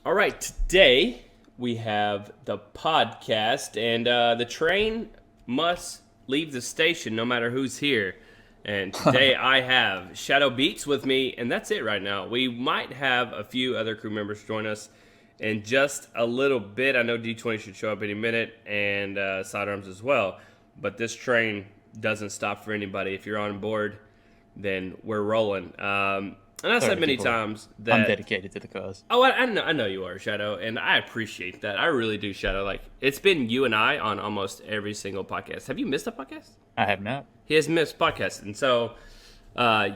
All right, today we have the podcast, and the train must leave the station no matter who's here. And today I have Shadow Beats with me, and that's it right now. We might have a few other crew members join us in just a little bit. I know D20 should show up any minute, and Sidearms as well. But this train doesn't stop for anybody. If you're on board, then we're rolling. And I said many times that I'm dedicated to the cause. Oh, I know you are, Shadow, and I appreciate that. I really do, Shadow. Like, it's been you and I on almost every single podcast. Have you missed a podcast? I have not. He has missed podcasts, and so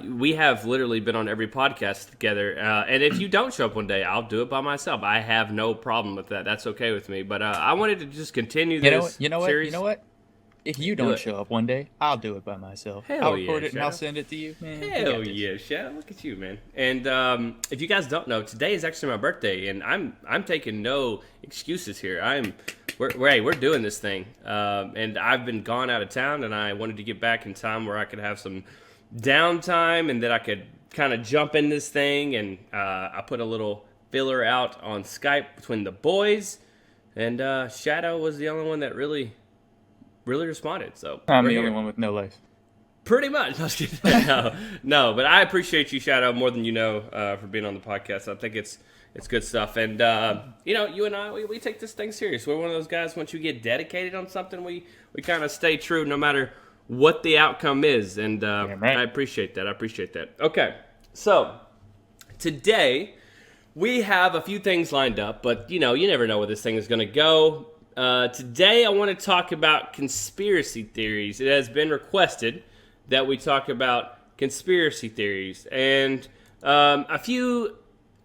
we have literally been on every podcast together. And if you don't show up one day, I'll do it by myself. I have no problem with that. That's okay with me. But I wanted to just continue this series. You know what? If you don't show up one day, I'll do it by myself. I'll record it and I'll send it to you, man. Hell yeah, Shadow! Look at you, man. And if you guys don't know, today is actually my birthday, and I'm taking no excuses here. We're doing this thing, and I've been gone out of town, and I wanted to get back in time where I could have some downtime, and that I could kind of jump in this thing. And I put a little filler out on Skype between the boys, and Shadow was the only one that really responded. So I'm the only one with no life. Pretty much. No, but I appreciate you, Shadow, more than you know, for being on the podcast. I think it's good stuff. And you and I, we take this thing serious. We're one of those guys. Once you get dedicated on something, we kind of stay true no matter what the outcome is. And I appreciate that. Okay, so today we have a few things lined up, but you never know where this thing is going to go. Today I want to talk about conspiracy theories. It has been requested that we talk about conspiracy theories. And a few,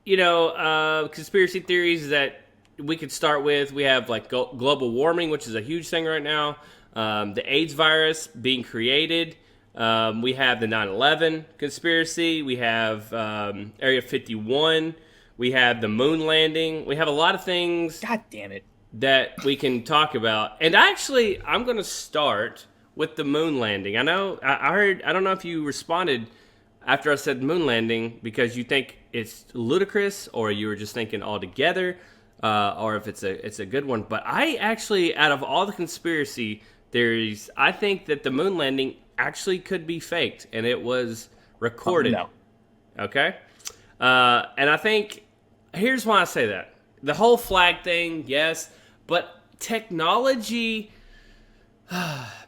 conspiracy theories that we could start with. We have like global warming, which is a huge thing right now. The AIDS virus being created. We have the 9/11 conspiracy. We have Area 51. We have the moon landing. We have a lot of things. God damn it. That we can talk about. And actually, I'm going to start with the moon landing. I know, I don't know if you responded after I said moon landing because you think it's ludicrous or you were just thinking altogether, or if it's a good one. But I actually, out of all the conspiracy theories, I think that the moon landing actually could be faked and it was recorded. No. Okay? And I think, here's why I say that. The whole flag thing, yes. But technology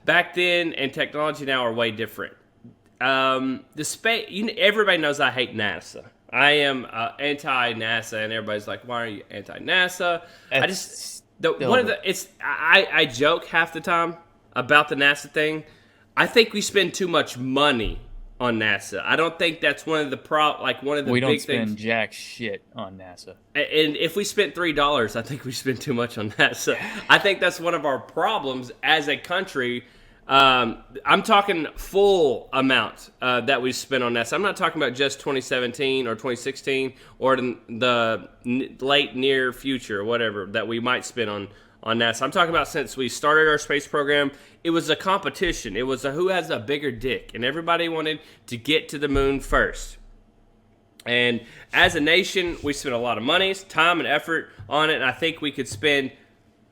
back then and technology now are way different. The space, everybody knows I hate NASA. I am anti-NASA, and everybody's like, "Why are you anti-NASA?" I joke half the time about the NASA thing. I think we spend too much money on NASA. I don't think that's one of the big things. We don't spend jack shit on NASA. And if we spent $3, I think we spend too much on NASA. I think that's one of our problems as a country. I'm talking full amount that we spent on NASA. I'm not talking about just 2017 or 2016 or the late near future, whatever, that we might spend on NASA. I'm talking about since we started our space program, it was a competition. It was who has a bigger dick, and everybody wanted to get to the moon first. And as a nation, we spent a lot of money, time, and effort on it, and I think we could spend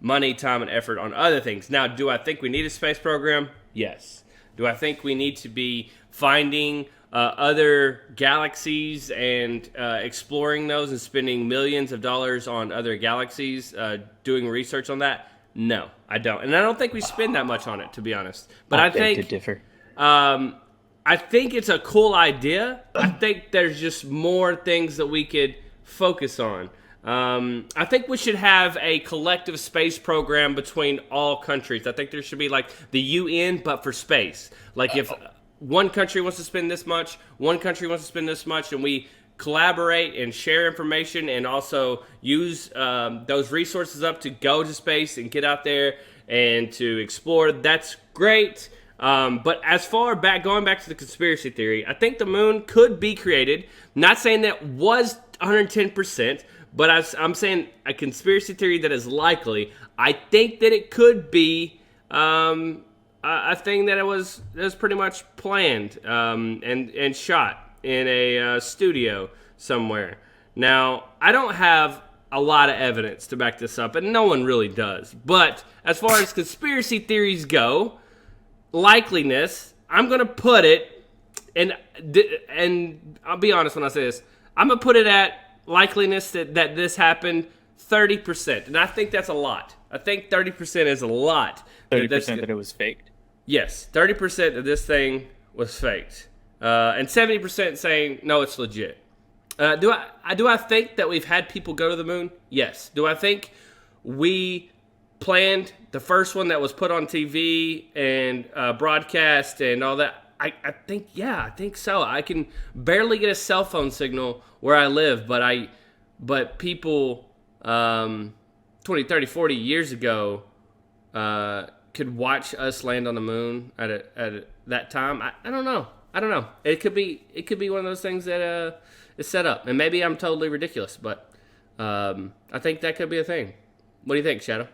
money, time, and effort on other things. Now, do I think we need a space program? Yes. Do I think we need to be finding other galaxies and exploring those and spending millions of dollars on other galaxies, doing research on that? No, I don't. And I don't think we spend that much on it, to be honest. But I think beg to differ. I think it's a cool idea. I think there's just more things that we could focus on. I think we should have a collective space program between all countries. I think there should be like the UN, but for space. Like if one country wants to spend this much, one country wants to spend this much, and we collaborate and share information and also use those resources up to go to space and get out there and to explore. That's great. But as far back, going back to the conspiracy theory, I think the moon could be created. Not saying that was 110%, but I'm saying a conspiracy theory that is likely. I think that it could be a thing that it was pretty much planned and shot in a studio somewhere. Now, I don't have a lot of evidence to back this up, and no one really does. But as far as conspiracy theories go, likeliness, I'm going to put it, and I'll be honest when I say this, I'm going to put it at likeliness that this happened 30%. And I think that's a lot. I think 30% is a lot. 30% that it was faked? Yes, 30% that this thing was faked. And 70% saying, no, it's legit. Do I think that we've had people go to the moon? Yes. Do I think we planned the first one that was put on TV and broadcast and all that? I think so. I can barely get a cell phone signal where I live, but people 20, 30, 40 years ago could watch us land on the moon at that time. I don't know. It could be one of those things that is set up, and maybe I'm totally ridiculous, but I think that could be a thing. What do you think, Shadow?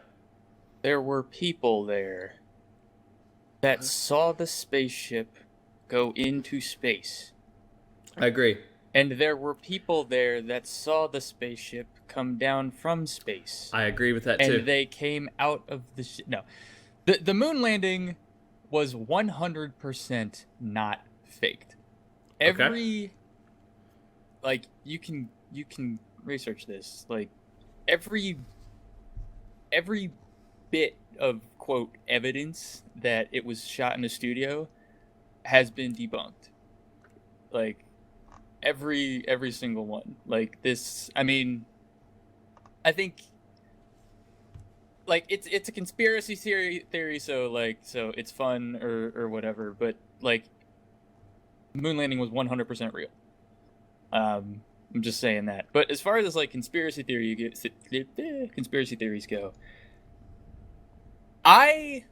There were people there that saw the spaceship go into space. I agree. And there were people there that saw the spaceship come down from space. I agree with that too. And they came out of the no. The moon landing was 100% not faked. Like you can research this. Like every bit of quote evidence that it was shot in a studio has been debunked. Like every single one. Like this, I mean, I think like it's a conspiracy theory, so it's fun or whatever, but like moon landing was 100% real. I'm just saying that. But as far as like conspiracy theories go, I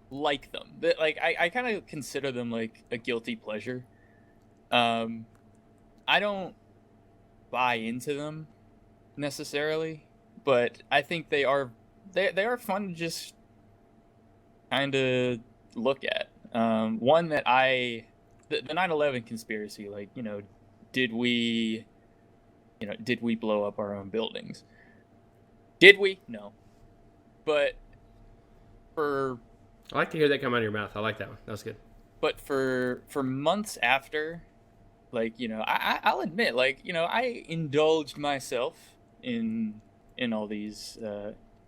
like them. Like I kind of consider them like a guilty pleasure. I don't buy into them necessarily, but I think they are fun to just kind of look at. One that the 9/11 conspiracy, like, you know, did we blow up our own buildings? Did we? No. But I like to hear that come out of your mouth. I like that one. That was good. But for months after, like, you know, I'll admit, like, you know, I indulged myself in all these,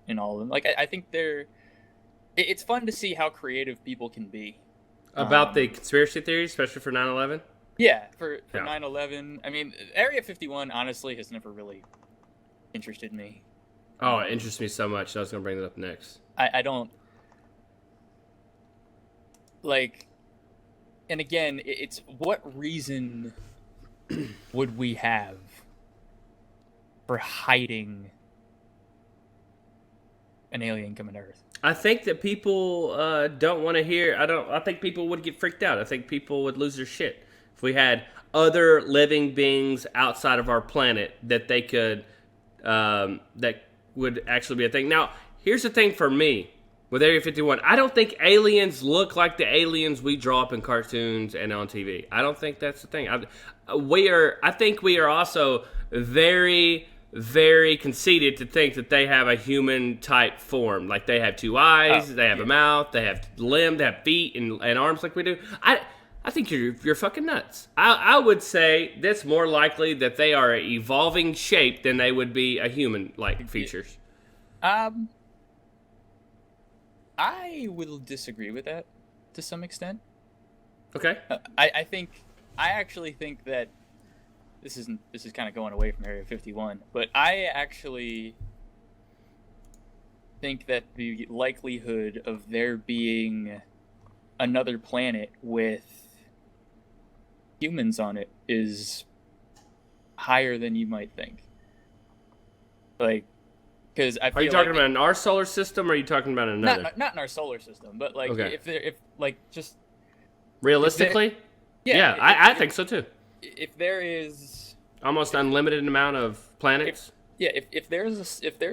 in all of them. Like, I think it's fun to see how creative people can be. About the conspiracy theories, especially for 9/11? Yeah, for 9/11. I mean, Area 51, honestly, has never really interested me. Oh, it interests me so much. I was going to bring that up next. I don't... Like... And again, it's what reason would we have for hiding an alien coming to Earth? I think that people don't want to hear. I think people would get freaked out. I think people would lose their shit if we had other living beings outside of our planet that they could that would actually be a thing. Now, here's the thing for me with Area 51. I don't think aliens look like the aliens we draw up in cartoons and on TV. I don't think that's the thing. I think we are also very, very conceited to think that they have a human type form. Like they have two eyes, they have a mouth, they have limbs, they have feet and arms like we do. I think you're fucking nuts. I would say that's more likely that they are an evolving shape than they would be a human-like features. I will disagree with that to some extent. Okay. I actually think that this is kind of going away from Area 51, but I actually think that the likelihood of there being another planet with humans on it is higher than you might think. Like, because I feel are you talking about in our solar system, or are you talking about another? Not in our solar system, but like if just realistically, I think so too. If there is almost unlimited amount of planets, if there's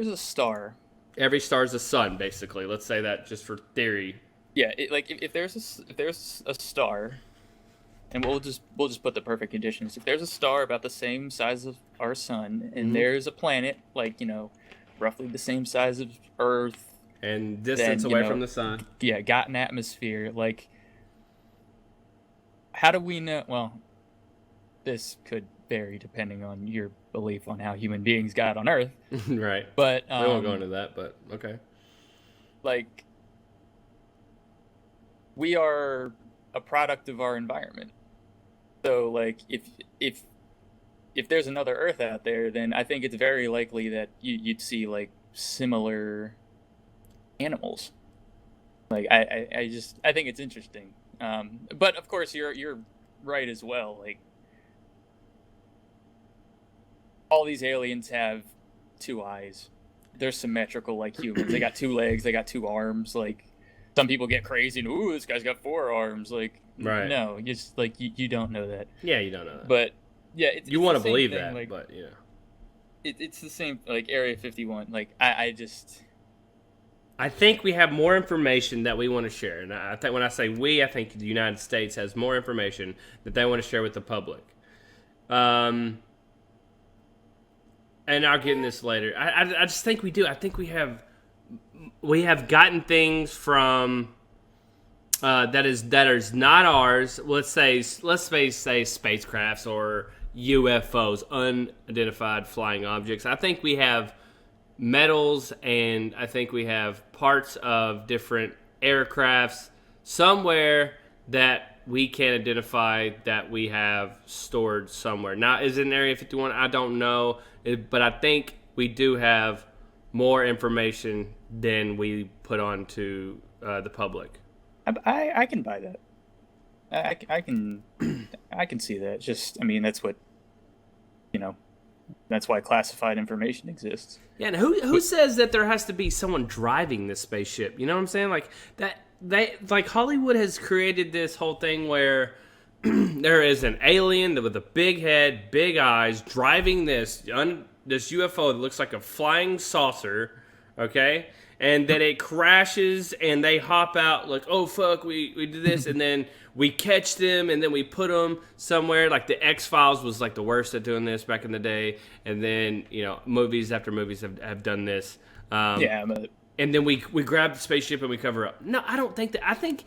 a star, every star is a sun, basically. Let's say that just for theory. Yeah, if there's a star and we'll just put the perfect conditions. If there's a star about the same size of our sun, and there's a planet like roughly the same size of Earth and distance away from the sun, got an atmosphere. Like, how do we know? Well, this could vary depending on your belief on how human beings got on Earth, right? But we won't go into that. But okay, like, we are a product of our environment. So, like, if there's another Earth out there, then I think it's very likely that you'd see like similar animals. Like, I think it's interesting. But of course, you're right as well. Like, all these aliens have 2 eyes. They're symmetrical like humans. They got 2 legs. They got 2 arms. Like, some people get crazy and, ooh, this guy's got 4 arms. Like, right. No, just like you don't know that. Yeah, you don't know that. But yeah, you want to believe thing, that, like, but yeah, it's the same. Like Area 51. Like, I think we have more information that we want to share, and I think when I say we, I think the United States has more information that they want to share with the public. And I'll get in this later. I just think we do. I think we have gotten things from that is not ours. Let's say spacecrafts or UFOs, unidentified flying objects. I think we have metals, and I think we have parts of different aircrafts somewhere that we can identify that we have stored somewhere. Now, is it in Area 51? I don't know, but I think we do have more information than we put on to the public. I can buy that. I can see that. Just, I mean, that's what, that's why classified information exists. Yeah, and who says that there has to be someone driving this spaceship? You know what I'm saying? Like that. Like Hollywood has created this whole thing where there is an alien with a big head, big eyes, driving this UFO that looks like a flying saucer, okay? And then it crashes, and they hop out like, oh, fuck, we did this, and then we catch them, and then we put them somewhere. Like the X-Files was like the worst at doing this back in the day, and then, movies after movies have done this. Yeah, but... And then we grab the spaceship and we cover up. No, I don't think that. I think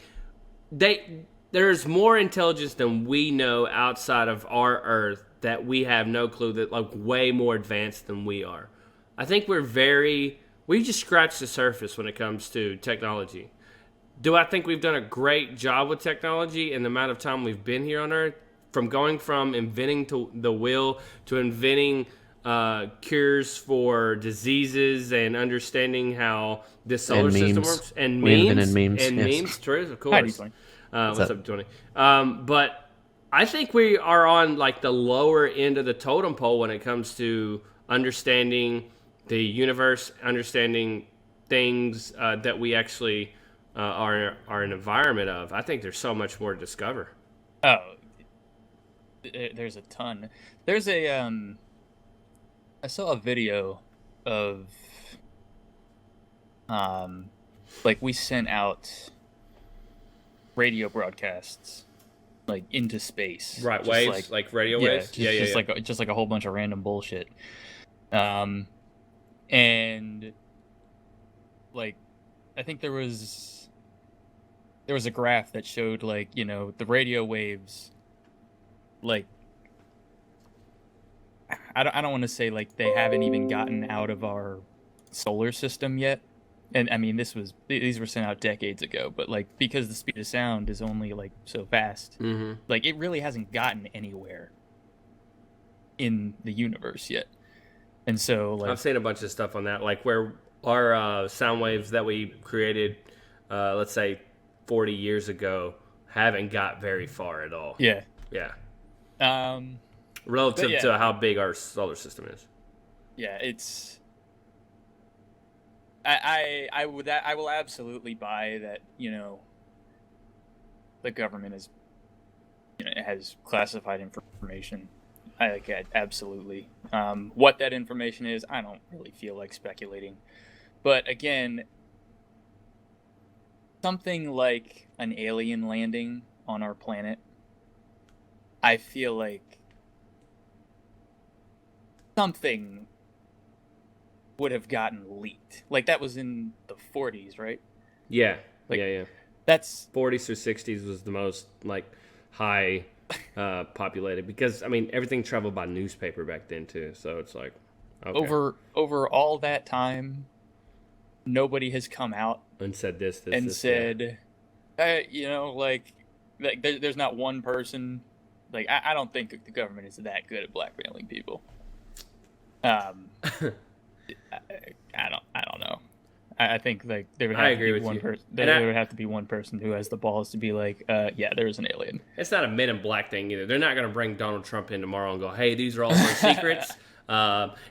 there's more intelligence than we know outside of our Earth that we have no clue, that like way more advanced than we are. I think we just scratched the surface when it comes to technology. Do I think we've done a great job with technology in the amount of time we've been here on Earth? From going from inventing the wheel to inventing cures for diseases and understanding how this solar system works, and memes, true, of course. Hi, what's up, Tony? But I think we are on like the lower end of the totem pole when it comes to understanding the universe, understanding things that we actually are an environment of. I think there's so much more to discover. Oh, there's a ton. There's I saw a video of, like, we sent out radio broadcasts, like, into space. Right, waves, like radio waves? Just like a whole bunch of random bullshit. And, like, I think there was a graph that showed, like, the radio waves, like, I don't want to say like they haven't even gotten out of our solar system yet, and I mean these were sent out decades ago, but like because the speed of sound is only like so fast, like it really hasn't gotten anywhere in the universe yet, and so like I've seen a bunch of stuff on that, like where our sound waves that we created, let's say 40 years ago, haven't got very far at all. Yeah. Relative to how big our solar system is. Yeah, it's. I will absolutely buy that. The government is. Has classified information. I like it, absolutely. What that information is, I don't really feel like speculating. But again, something like an alien landing on our planet I feel like something would have gotten leaked. Like that was in the 40s, right? Yeah, Like yeah. that's 40s or 60s was the most like high populated because I mean everything traveled by newspaper back then too. So it's like okay. over all that time, nobody has come out And said this, and this, said, there's not one person. Like I don't think the government is that good at blackmailing people. I don't know. I think like there would have to be one person. There would have to be one person who has the balls to be like, yeah, there is an alien. It's not a Men in Black thing either. They're not going to bring Donald Trump in tomorrow and go, "Hey, these are all our secrets.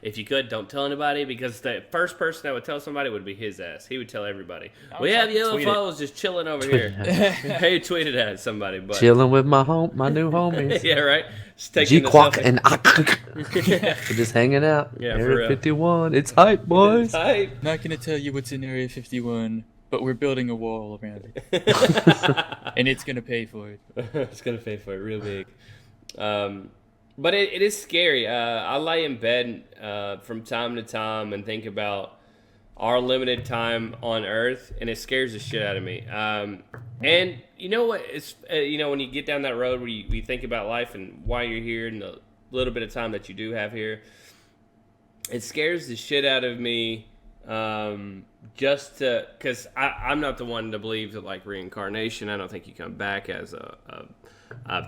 If you could, don't tell anybody," because the first person that would tell somebody would be his ass. He would tell everybody. We have UFOs just chilling over here. He tweeted at somebody, but chilling with my new homies. Yeah, right. G-Quack and we're just hanging out. Yeah, Area 51. It's hype, boys. It's hype. Not gonna tell you what's in Area 51, but we're building a wall around it, and it's gonna pay for it. It's gonna pay for it real big. But it is scary. I lay in bed from time to time and think about our limited time on Earth, and it scares the shit out of me. And you know what? It's when you get down that road where you think about life and why you're here and the little bit of time that you do have here, it scares the shit out of me. Because I'm not the one to believe that like reincarnation. I don't think you come back as a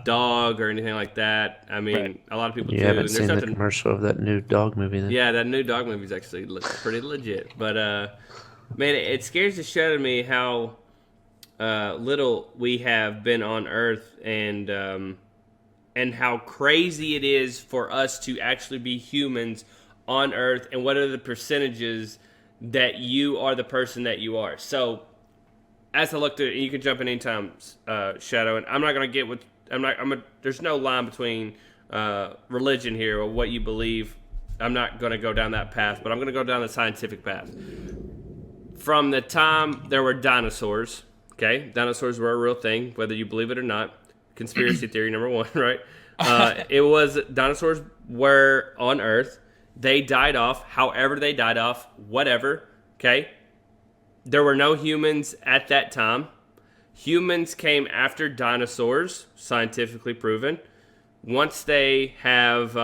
dog or anything like that. I mean, right. A lot of people do. You haven't seen the commercial of that new dog movie then? Yeah, that new dog movie actually looks pretty legit. But man, it scares the shit out of me how little we have been on Earth and how crazy it is for us to actually be humans on Earth, and what are the percentages that you are the person that you are. So as I looked at it, you can jump in anytime, Shadow, and I'm not going to get with, there's no line between religion here or what you believe. I'm not going to go down that path, but I'm going to go down the scientific path. From the time there were dinosaurs, okay, dinosaurs were a real thing, whether you believe it or not. Conspiracy theory number one, right? It was dinosaurs were on Earth. They died off, however they died off, whatever, okay? There were no humans at that time. Humans came after dinosaurs, scientifically proven. Once they have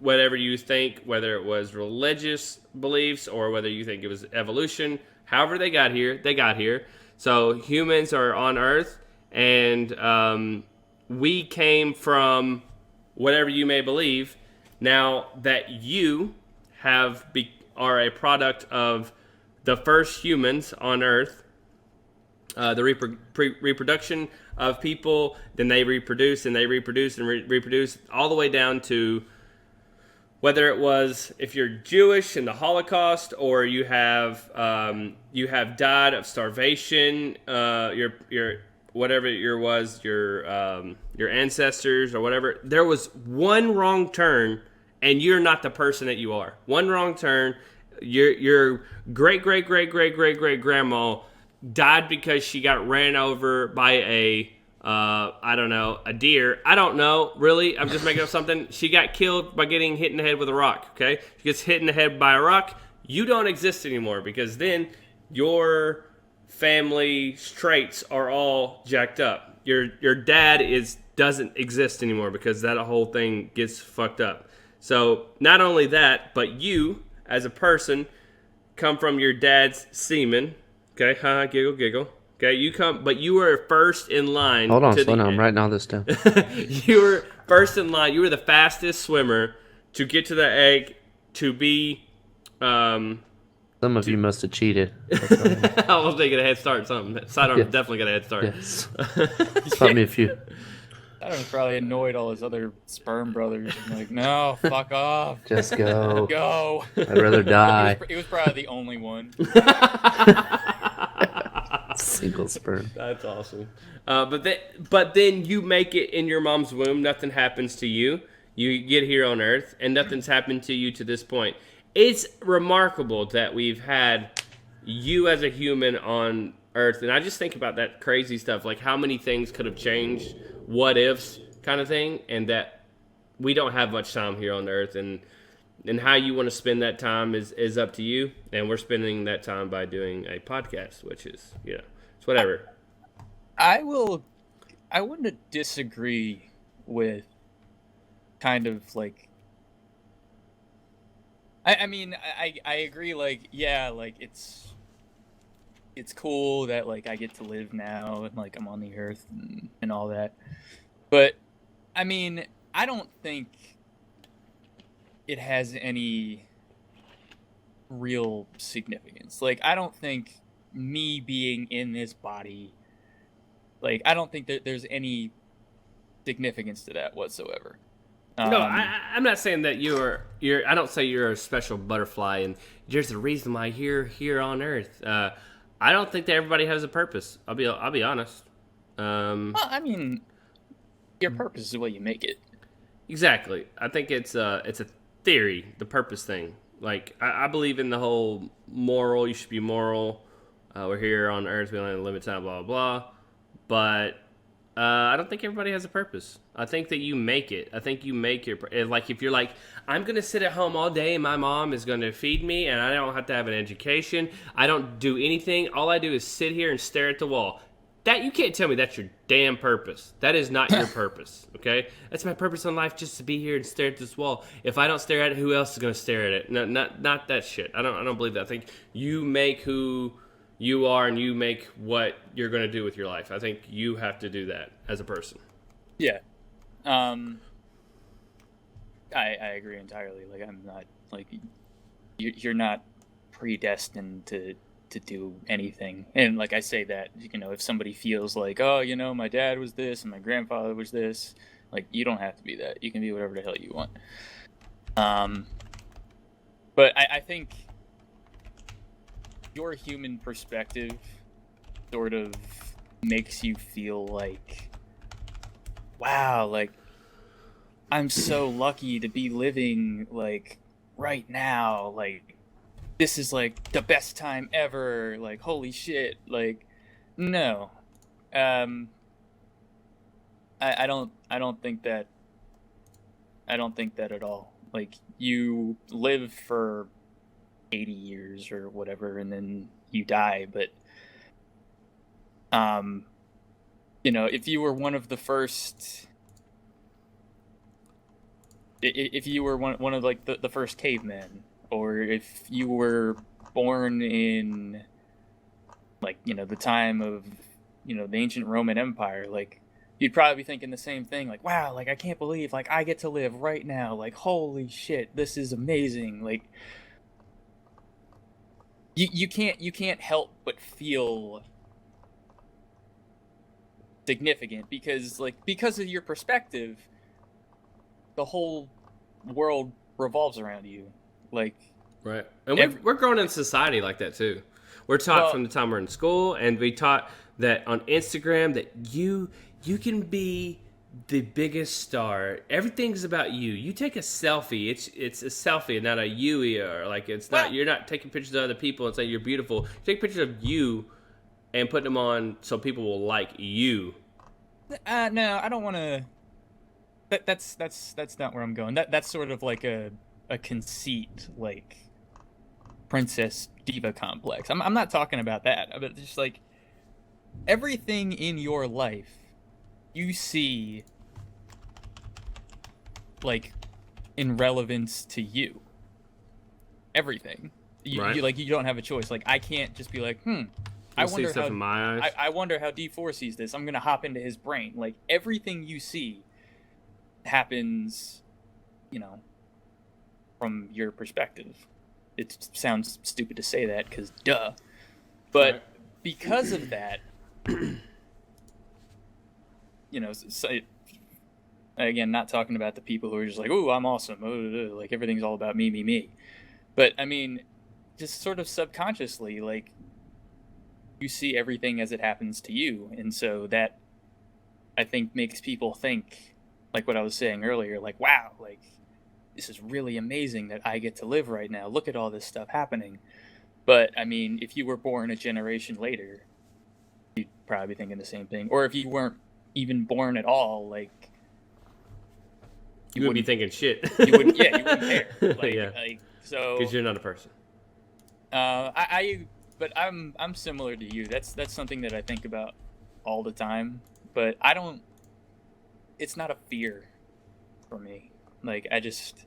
whatever you think, whether it was religious beliefs or whether you think it was evolution, however they got here, they got here. So humans are on Earth, and we came from whatever you may believe. Now that you are a product of the first humans on Earth, the reproduction of people, then they reproduce and they reproduce and reproduce all the way down to whether it was if you're Jewish in the Holocaust or you have died of starvation, your whatever your ancestors or whatever. There was one wrong turn, and you're not the person that you are. One wrong turn, your great grandma died because she got ran over by a deer. I don't know, really. I'm just making up something. She got killed by getting hit in the head with a rock, okay? She gets hit in the head by a rock. You don't exist anymore because then your family traits are all jacked up. Your dad doesn't exist anymore because that whole thing gets fucked up. So not only that, but you as a person come from your dad's semen. Okay, giggle. Okay, you were first in line. Hold on, I'm writing all this down. You were first in line. You were the fastest swimmer to get to the egg to be. Some of you must have cheated. I was thinking a head start. Something. Sidearm definitely got a head start. Yes. Taught me a few. Sidearm probably annoyed all his other sperm brothers. Like, no, fuck off. Just go. Go. I'd rather die. He was probably the only one. Single sperm. That's awesome. But then you make it in your mom's womb. Nothing happens to you. You get here on Earth, and nothing's happened to you to this point. It's remarkable that we've had you as a human on Earth, and I just think about that crazy stuff, like how many things could have changed, what ifs, kind of thing, and that we don't have much time here on Earth, and how you want to spend that time is up to you. And we're spending that time by doing a podcast, which is, it's whatever. I wouldn't disagree with kind of like. I mean, I agree. Like, yeah, like it's cool that like I get to live now and like I'm on the Earth and all that. But I mean, I don't think it has any real significance. Like, I don't think me being in this body, like, I don't think that there's any significance to that whatsoever. No, I'm not saying that you're. I don't say you're a special butterfly, and there's a reason why you're here on Earth. I don't think that everybody has a purpose. I'll be honest. Well, I mean, your purpose is what you make it. Exactly. I think it's a theory, the purpose thing. Like, I believe in the whole moral. You should be moral. We're here on Earth. We only have a limited time. Blah blah blah. But I don't think everybody has a purpose. I think that you make it. I think you make your... Like, if you're like, I'm going to sit at home all day and my mom is going to feed me and I don't have to have an education. I don't do anything. All I do is sit here and stare at the wall. That, you can't tell me that's your damn purpose. That is not your purpose, okay? That's my purpose in life, just to be here and stare at this wall. If I don't stare at it, who else is going to stare at it? No, not that shit. I don't believe that. I think you make who you are and you make what you're going to do with your life. I think you have to do that as a person. Yeah. I agree entirely. Like, I'm not, like, you're not predestined to do anything. And, like, I say that, if somebody feels like, oh, my dad was this and my grandfather was this, like, you don't have to be that. You can be whatever the hell you want. But I think your human perspective sort of makes you feel like, wow, like, I'm so lucky to be living, like, right now, like, this is, like, the best time ever, like, holy shit, like, no. I don't think that at all. Like, you live for 80 years or whatever, and then you die, but, if you were one of the first... If you were one of, like, the first cavemen, or if you were born in, like, the time of, the ancient Roman Empire, like, you'd probably be thinking the same thing, like, wow, like, I can't believe, like, I get to live right now, like, holy shit, this is amazing, like, you can't help but feel significant, because of your perspective, the whole world revolves around you. Like, right. And we're growing in society like that too. We're taught from the time we're in school, and we taught that on Instagram that you can be the biggest star. Everything's about you. You take a selfie. It's a selfie, not a you, or like it's not. You're not taking pictures of other people and saying you're beautiful. You take pictures of you and put them on so people will like you. No, I don't want to. That's not where I'm going. That's sort of like a conceit, like princess diva complex. I'm not talking about that. But just like everything in your life, you see like in relevance to you. Everything. Right. You don't have a choice. Like, I can't just be like, I wonder stuff in my eyes. I wonder how D4 sees this. I'm gonna hop into his brain. Like, everything you see happens, from your perspective. It sounds stupid to say that, because duh. But right. Because of that, again, not talking about the people who are just like, ooh, I'm awesome. Like, everything's all about me. But, I mean, just sort of subconsciously, like, you see everything as it happens to you. And so that, I think, makes people think, like what I was saying earlier, like, wow, like, this is really amazing that I get to live right now. Look at all this stuff happening. But, I mean, if you were born a generation later, you'd probably be thinking the same thing. Or if you weren't even born at all, like, You wouldn't be thinking shit. You wouldn't care. So because you're not a person. But I'm similar to you. That's something that I think about all the time. But I don't. It's not a fear for me. Like I just.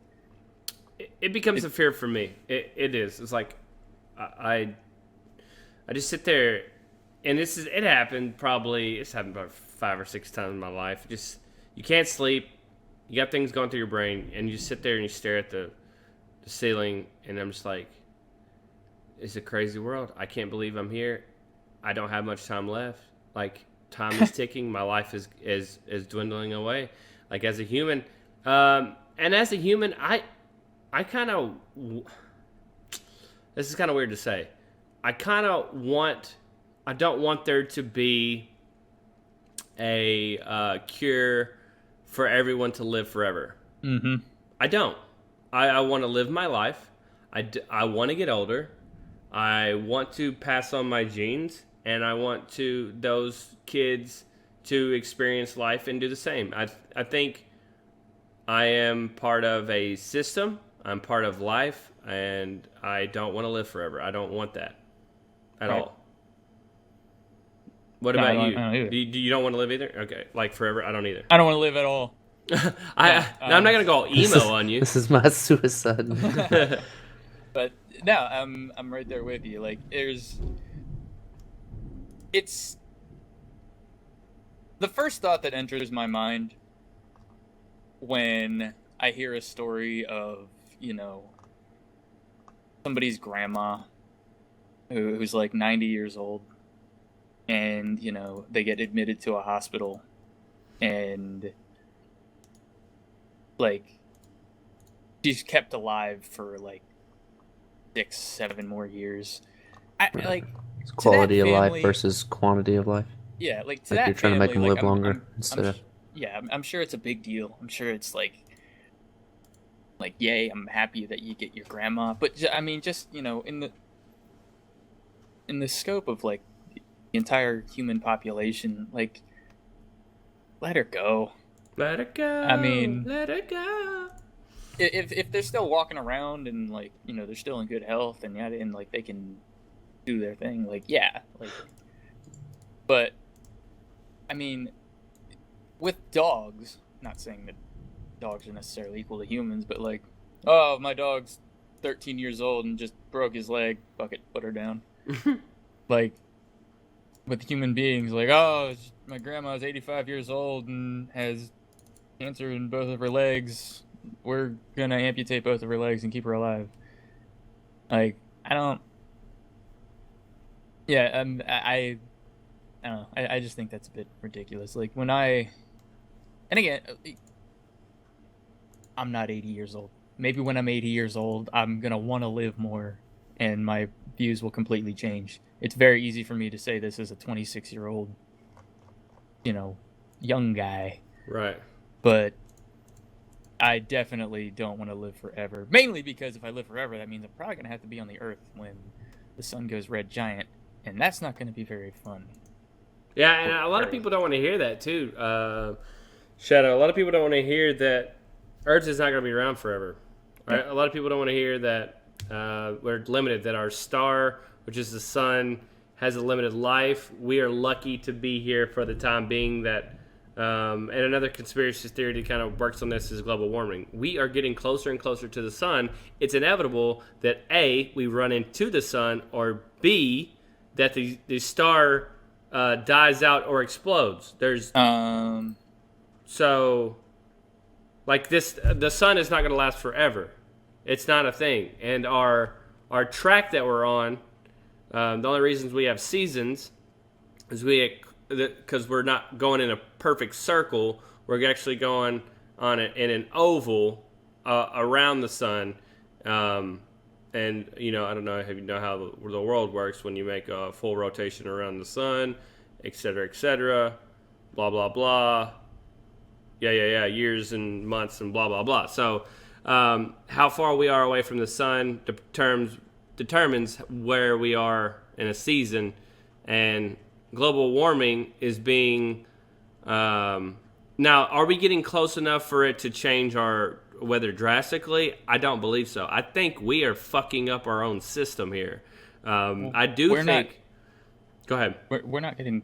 It becomes a fear for me. It is. It's like I just sit there, and it happened probably. It's happened about 5 or 6 times in my life. Just you can't sleep. You got things going through your brain, and you sit there and you stare at the ceiling, and I'm just like, it's a crazy world. I can't believe I'm here. I don't have much time left. Like time is ticking. My life is dwindling away. Like as a human, and as a human, I kind of. This is kind of weird to say. I don't want there to be a cure for everyone to live forever. Mm-hmm. I don't. I want to live my life. I want to get older. I want to pass on my genes, and I want those kids to experience life and do the same. I think I am part of a system. I'm part of life, and I don't want to live forever. I don't want that at all. What about you? I don't You don't want to live either? Okay, like forever? I don't either. I don't want to live at all. I'm not gonna go all emo on you. This is my suicide. But no, I'm right there with you. Like it's the first thought that enters my mind when I hear a story of, somebody's grandma who's like 90 years old, and they get admitted to a hospital, and like she's kept alive for like 6-7 more years. It's quality of life versus quantity of life. Yeah, like to like that you're trying family, to make them like, live longer instead of. Yeah, I'm sure it's a big deal. I'm sure it's like, yay, I'm happy that you get your grandma. But I mean, just in the scope of like the entire human population, like, let her go. Let her go. I mean, let her go. If they're still walking around and like they're still in good health and like they can do their thing, like yeah, like. But I mean, with dogs, not saying that dogs are necessarily equal to humans, but like, oh, my dog's 13 years old and just broke his leg. Fuck it, put her down. Like, with human beings, like, oh, my grandma's 85 years old and has cancer in both of her legs. We're gonna amputate both of her legs and keep her alive. Like, I don't. Yeah, I don't know. I just think that's a bit ridiculous. Like and again, I'm not 80 years old. Maybe when I'm 80 years old, I'm gonna want to live more, and my views will completely change. It's very easy for me to say this as a 26-year-old, young guy. Right. But I definitely don't want to live forever. Mainly because if I live forever, that means I'm probably gonna have to be on the Earth when the sun goes red giant, and that's not gonna be very fun. Yeah, and a lot of people don't want to hear that too. Shadow. A lot of people don't want to hear that Earth is not going to be around forever. Right? Yeah. A lot of people don't want to hear that we're limited. That our star, which is the sun, has a limited life. We are lucky to be here for the time being. That and another conspiracy theory that kind of works on this is global warming. We are getting closer and closer to the sun. It's inevitable that A, we run into the sun, or B, that the star dies out or explodes. There's so like this, the sun is not going to last forever. It's not a thing. And our track that we're on, the only reasons we have seasons is because we're not going in a perfect circle. We're actually going on in an oval around the sun. And, I don't know if you know how the world works when you make a full rotation around the sun, et cetera, blah, blah, blah. Yeah, years and months and blah, blah, blah. So how far we are away from the sun determines where we are in a season. And global warming is being Now, are we getting close enough for it to change our weather drastically? I don't believe so. I think we are fucking up our own system here. I do we're think. not- Go ahead. We're not getting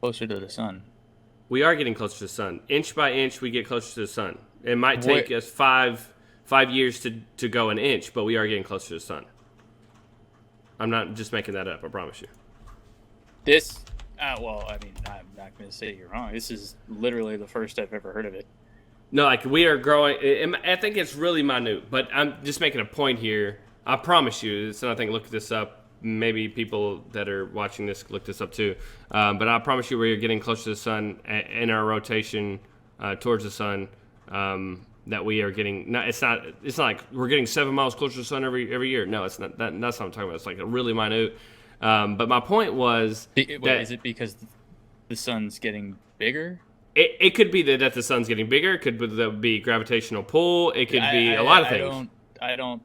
closer to the sun. We are getting closer to the sun. Inch by inch, we get closer to the sun. It might take us five years to go an inch, but we are getting closer to the sun. I'm not just making that up. I promise you. This, well, I mean, I'm not going to say you're wrong. This is literally the first I've ever heard of it. No, like we are growing. I think it's really minute, but I'm just making a point here. I promise you, it's another thing. Look this up. Maybe people that are watching this look this up too. But I promise you, we're getting closer to the sun in our rotation towards the sun. That we are getting. It's not like we're getting 7 miles closer to the sun every year. No, it's not. That's not what I'm talking about. It's like a really minute. But my point was, is it because the sun's getting bigger? It could be that the sun's getting bigger. It could be gravitational pull. It could be a lot of things. I don't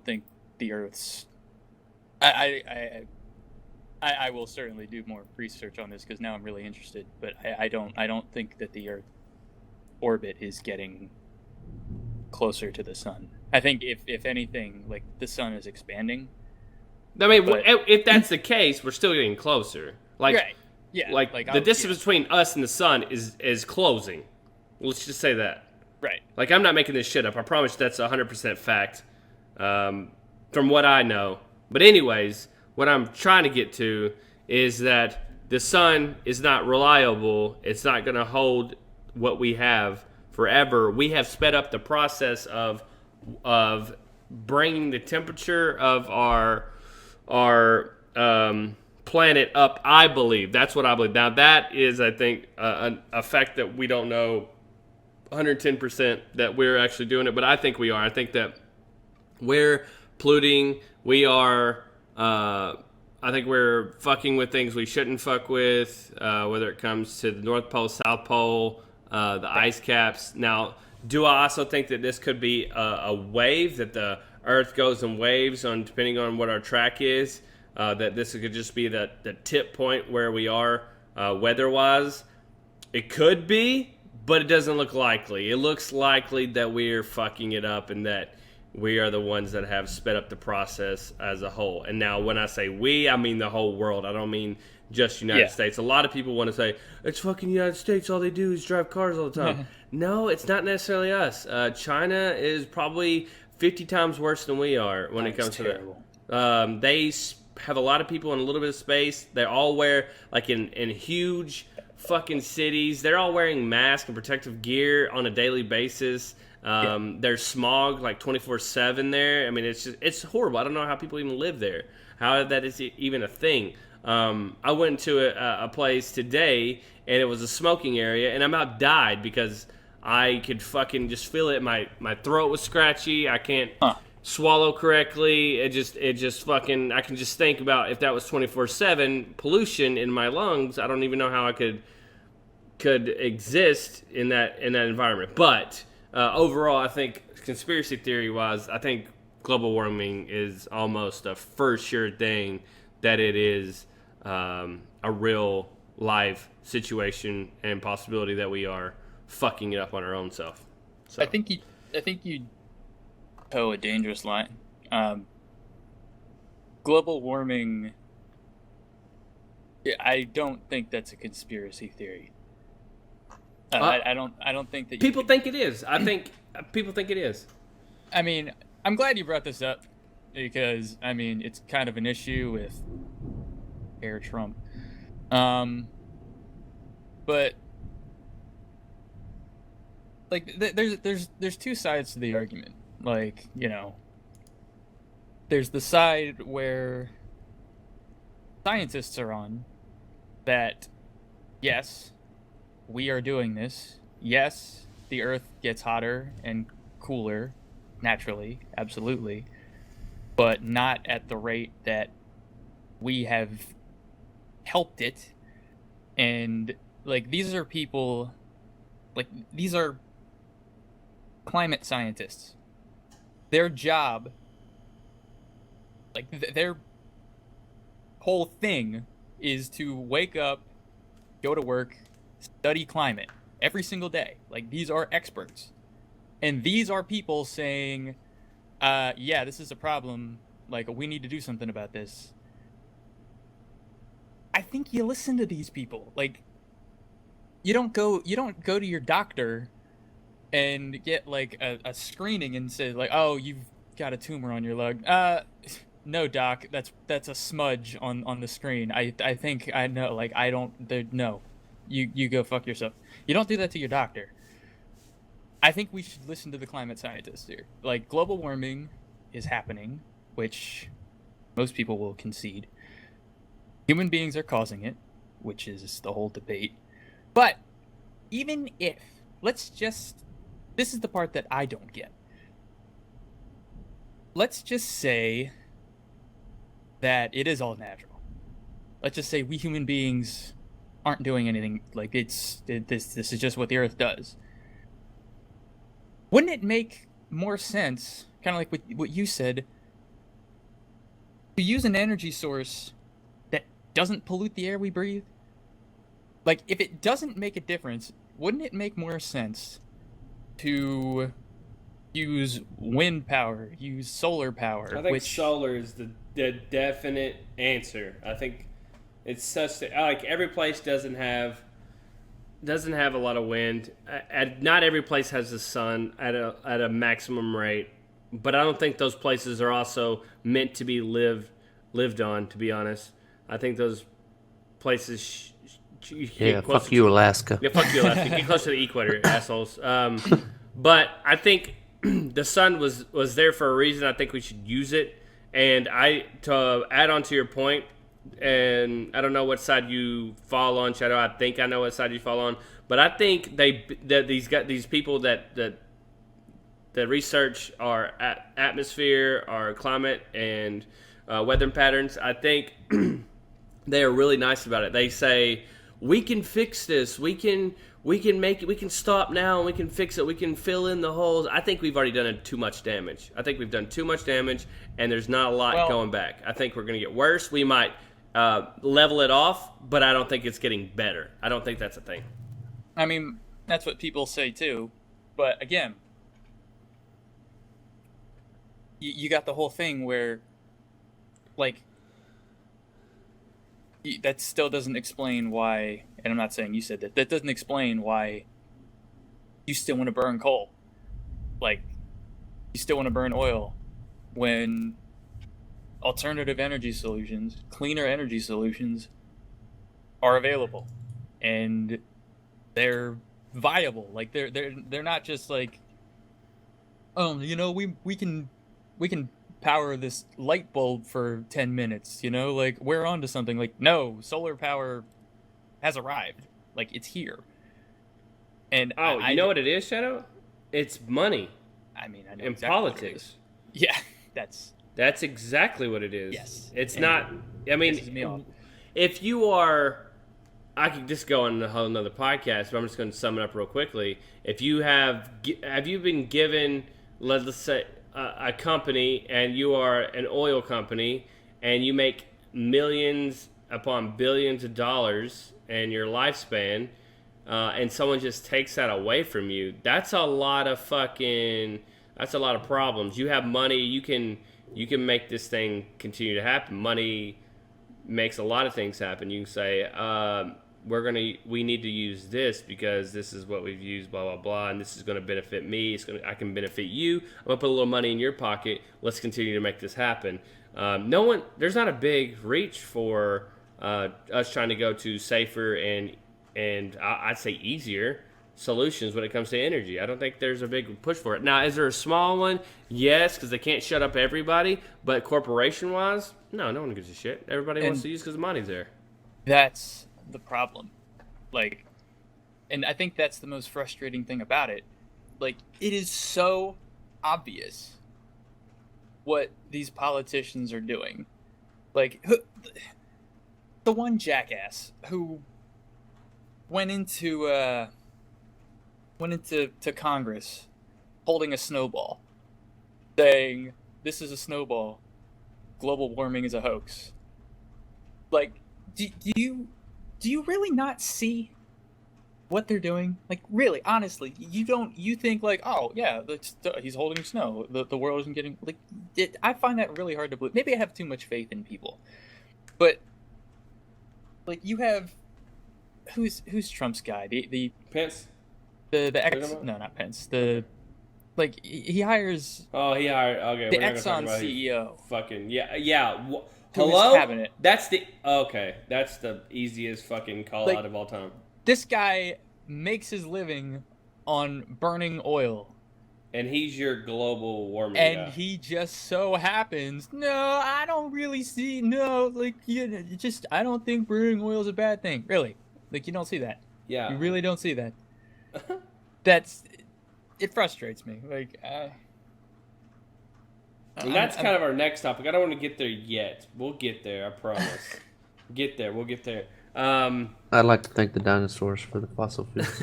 think the Earth's. I will certainly do more research on this because now I'm really interested. But I don't think that the Earth orbit is getting closer to the sun. I think if anything, like the sun is expanding. I mean, if that's the case, we're still getting closer. Like, right. Yeah. Like the distance between us and the sun is closing. Let's just say that. Right. Like, I'm not making this shit up. I promise that's 100% fact from what I know. But anyways, what I'm trying to get to is that the sun is not reliable. It's not going to hold what we have forever. We have sped up the process of bringing the temperature of our planet up, I believe. That's what I believe. Now, that is, I think, a fact that we don't know 110% that we're actually doing it, but I think we are. I think that we're polluting. We are, I think we're fucking with things we shouldn't fuck with, whether it comes to the North Pole, South Pole, the ice caps. Now, do I also think that this could be a wave, that the Earth goes in waves depending on what our track is? That this could just be the tip point where we are weather-wise. It could be, but it doesn't look likely. It looks likely that we're fucking it up and that we are the ones that have sped up the process as a whole. And now when I say we, I mean the whole world. I don't mean just United States. A lot of people want to say, it's fucking United States. All they do is drive cars all the time. No, it's not necessarily us. China is probably 50 times worse than we are when it comes to that. They have a lot of people in a little bit of space. They all wear, like in huge fucking cities, they're all wearing masks and protective gear on a daily basis. There's smog like 24/7 there. I mean, it's horrible. I don't know how people even live there. How that is even a thing. I went to a place today and it was a smoking area and I about died because I could fucking just feel it. My throat was scratchy. I can't swallow correctly. It just fucking, I can just think about if that was 24/7 pollution in my lungs. I don't even know how I could exist in that environment. But overall, I think conspiracy theory wise, I think global warming is almost a for sure thing that it is a real live situation and possibility that we are fucking it up on our own self. So I think you toe a dangerous line. Global warming, I don't think that's a conspiracy theory. I don't think that people think it is. I think people think it is. I mean, I'm glad you brought this up because I mean it's kind of an issue with Air Trump, but like there's two sides to the argument. Like, you know, there's the side where scientists are on that, yes, we are doing this. Yes, the Earth gets hotter and cooler naturally, absolutely, but not at the rate that we have helped it. And like these are people, like these are climate scientists. Their job, like their whole thing is to wake up go to work, study climate every single day. Like, these are experts. And these are people saying, yeah, this is a problem. Like, we need to do something about this. I think you listen to these people. Like, you don't go to your doctor and get like a screening and say like, oh, you've got a tumor on your lung. No, doc, that's a smudge on the screen. I think I know. Like, I don't. No, you go fuck yourself. You don't do that to your doctor. I think we should listen to the climate scientists here. Like, global warming is happening, which most people will concede. Human beings are causing it, which is the whole debate. But even if, this is the part that I don't get. Let's just say that it is all natural. Let's just say we human beings aren't doing anything. Like, this is just what the Earth does. Wouldn't it make more sense, kind of like what you said, to use an energy source that doesn't pollute the air we breathe? Like, if it doesn't make a difference, wouldn't it make more sense to use wind power, use solar power? I think solar is the definite answer. I think it's such that, like, every place doesn't have a lot of wind. Not every place has the sun at a maximum rate, but I don't think those places are also meant to be lived on. To be honest, I think those places. Fuck you, Alaska. Yeah, fuck you, Alaska. Get close to the equator, assholes. But I think the sun was there for a reason. I think we should use it. And to add on to your point, and I don't know what side you fall on, Shadow. I think I know what side you fall on, but I think these people that research our atmosphere, our climate, and weather patterns. I think they are really nice about it. They say, we can fix this. We can make it. We can stop now and we can fix it. We can fill in the holes. I think we've already done too much damage. I think we've done too much damage, and there's not a lot going back. I think we're going to get worse. We might level it off, but I don't think it's getting better. I don't think that's a thing. I mean, that's what people say too. But again, you got the whole thing where, like, that still doesn't explain why, and I'm not saying you said that, that doesn't explain why you still want to burn coal. Like, you still want to burn oil when alternative energy solutions, cleaner energy solutions are available. And they're viable. Like, they're not just like, oh, you know, we can power this light bulb for 10 minutes, you know, like, we're on to something. Like, no, solar power has arrived. Like, it's here. And you know what it is, Shadow? It's money. I mean, I know and exactly politics. Yeah, that's exactly what it is. Yes. It's not, I mean, if you are, I could just go on a whole nother podcast, but I'm just going to sum it up real quickly. If you have you been given, let's say, a company, and you are an oil company, and you make millions upon billions of dollars in your lifespan, and someone just takes that away from you, that's a lot of problems. You have money, you can make this thing continue to happen. Money makes a lot of things happen. You can say, we need to use this because this is what we've used, blah blah blah, and this is going to benefit me. I can benefit you. I'm gonna put a little money in your pocket. Let's continue to make this happen. There's not a big reach for us trying to go to safer and I'd say easier solutions when it comes to energy. I don't think there's a big push for it. Now, is there a small one? Yes, because they can't shut up everybody. But corporation-wise, no one gives a shit. Everybody wants to use because the money's there. That's the problem. Like, and I think that's the most frustrating thing about it. Like, it is so obvious what these politicians are doing. Like, the one jackass who went into Congress holding a snowball, saying, "This is a snowball. Global warming is a hoax." Like, do do you really not see what they're doing? Like, really, honestly, you think like, oh yeah, he's holding snow, the world isn't getting, like, I find that really hard to believe. Maybe I have too much faith in people, but like, you have, who's Trump's guy, the Pence. the ex, no, not Pence, like, he hires, he hired, okay, the we're not gonna talk Exxon about CEO, fucking yeah. to Hello, his cabinet. that's the easiest fucking call Like, out of all time. This guy makes his living on burning oil. And he's your global warming And guy. he just so happens, no, I don't really see, no, like, I don't think burning oil is a bad thing. Really. Like, you don't see that. Yeah. You really don't see that. It frustrates me. Like, and that's kind of our next topic. I don't want to get there yet. We'll get there, I promise. We'll get there. I'd like to thank the dinosaurs for the fossil fuels.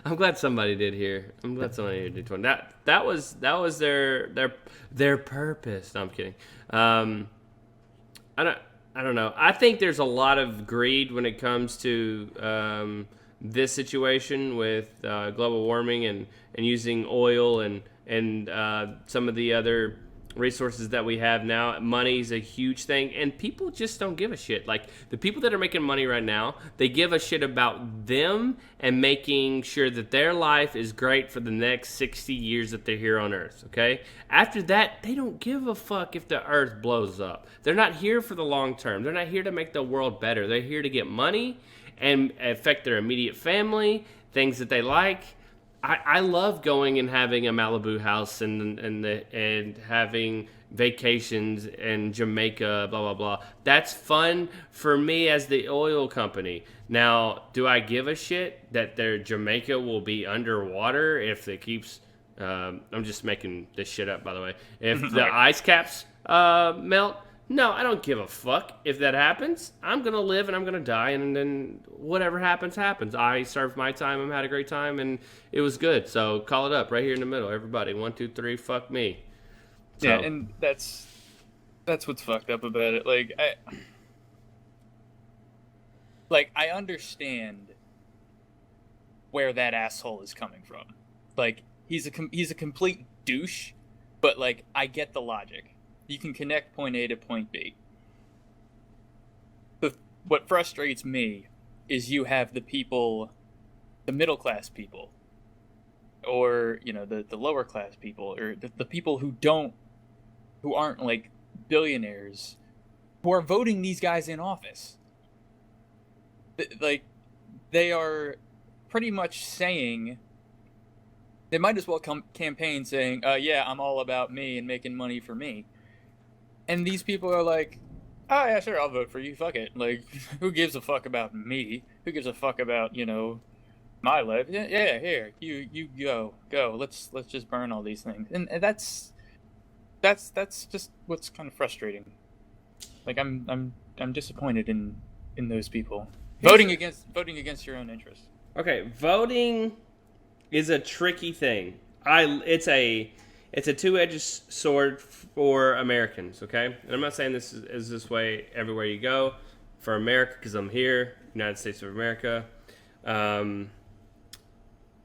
I'm glad somebody did here. I'm glad somebody did one. That was their purpose. No, I'm kidding. I don't know. I think there's a lot of greed when it comes to this situation with global warming and using oil and some of the other resources that we have now. Money's a huge thing, and people just don't give a shit. Like, the people that are making money right now, they give a shit about them and making sure that their life is great for the next 60 years that they're here on Earth, okay? After that, they don't give a fuck if the Earth blows up. They're not here for the long term. They're not here to make the world better. They're here to get money and affect their immediate family, things that they like. I love going and having a Malibu house and having vacations in Jamaica, blah, blah, blah. That's fun for me as the oil company. Now, do I give a shit that their Jamaica will be underwater if it keeps... I'm just making this shit up, by the way. If the ice caps melt... No, I don't give a fuck if that happens. I'm going to live and I'm going to die, and then whatever happens, happens. I served my time, I had a great time, and it was good. So call it up right here in the middle, everybody. 1, 2, 3, fuck me. So. Yeah, and that's what's fucked up about it. Like, I understand where that asshole is coming from. Like, he's a complete douche, but, like, I get the logic. You can connect point A to point B. What frustrates me is you have the people, the middle class people, or, the lower class people, or the people who aren't like billionaires, who are voting these guys in office. Like, they are pretty much saying, they might as well campaign saying, yeah, I'm all about me and making money for me. And these people are like, oh, yeah, sure, I'll vote for you. Fuck it. Like, who gives a fuck about me? Who gives a fuck about, my life? Yeah, here, you go. Let's just burn all these things. And that's just what's kind of frustrating. Like, I'm disappointed in those people voting against your own interests. Okay, voting is a tricky thing. It's a two-edged sword for Americans, okay? And I'm not saying this is this way everywhere you go. For America, because I'm here, United States of America,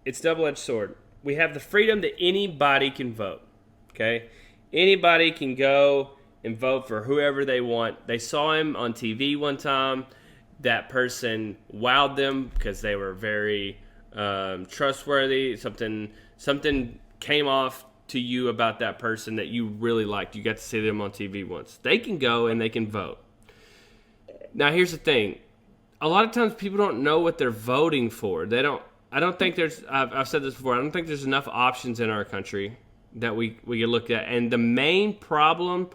it's a double-edged sword. We have the freedom that anybody can vote, okay? Anybody can go and vote for whoever they want. They saw him on TV one time. That person wowed them because they were very trustworthy. Something came off to you about that person that you really liked. You got to see them on TV once. They can go and they can vote. Now, here's the thing. A lot of times people don't know what they're voting for. I don't think there's, I've said this before, I don't think there's enough options in our country that we can look at. And the main problem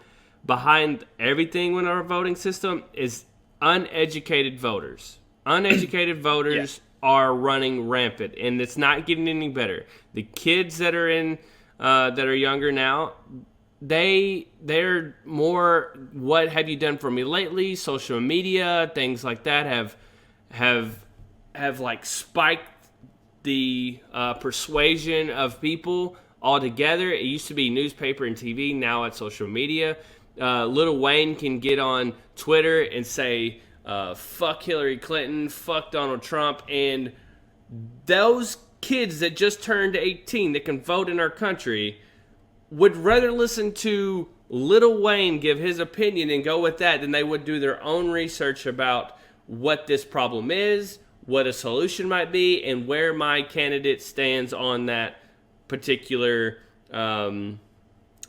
behind everything in our voting system is uneducated voters. Uneducated voters are running rampant, and it's not getting any better. The kids that are younger now, they're more, what have you done for me lately? Social media, things like that have like spiked the persuasion of people altogether. It used to be newspaper and TV, now it's social media. Lil Wayne can get on Twitter and say fuck Hillary Clinton, fuck Donald Trump, and those kids that just turned 18 that can vote in our country would rather listen to Lil Wayne give his opinion and go with that than they would do their own research about what this problem is, what a solution might be, and where my candidate stands on that particular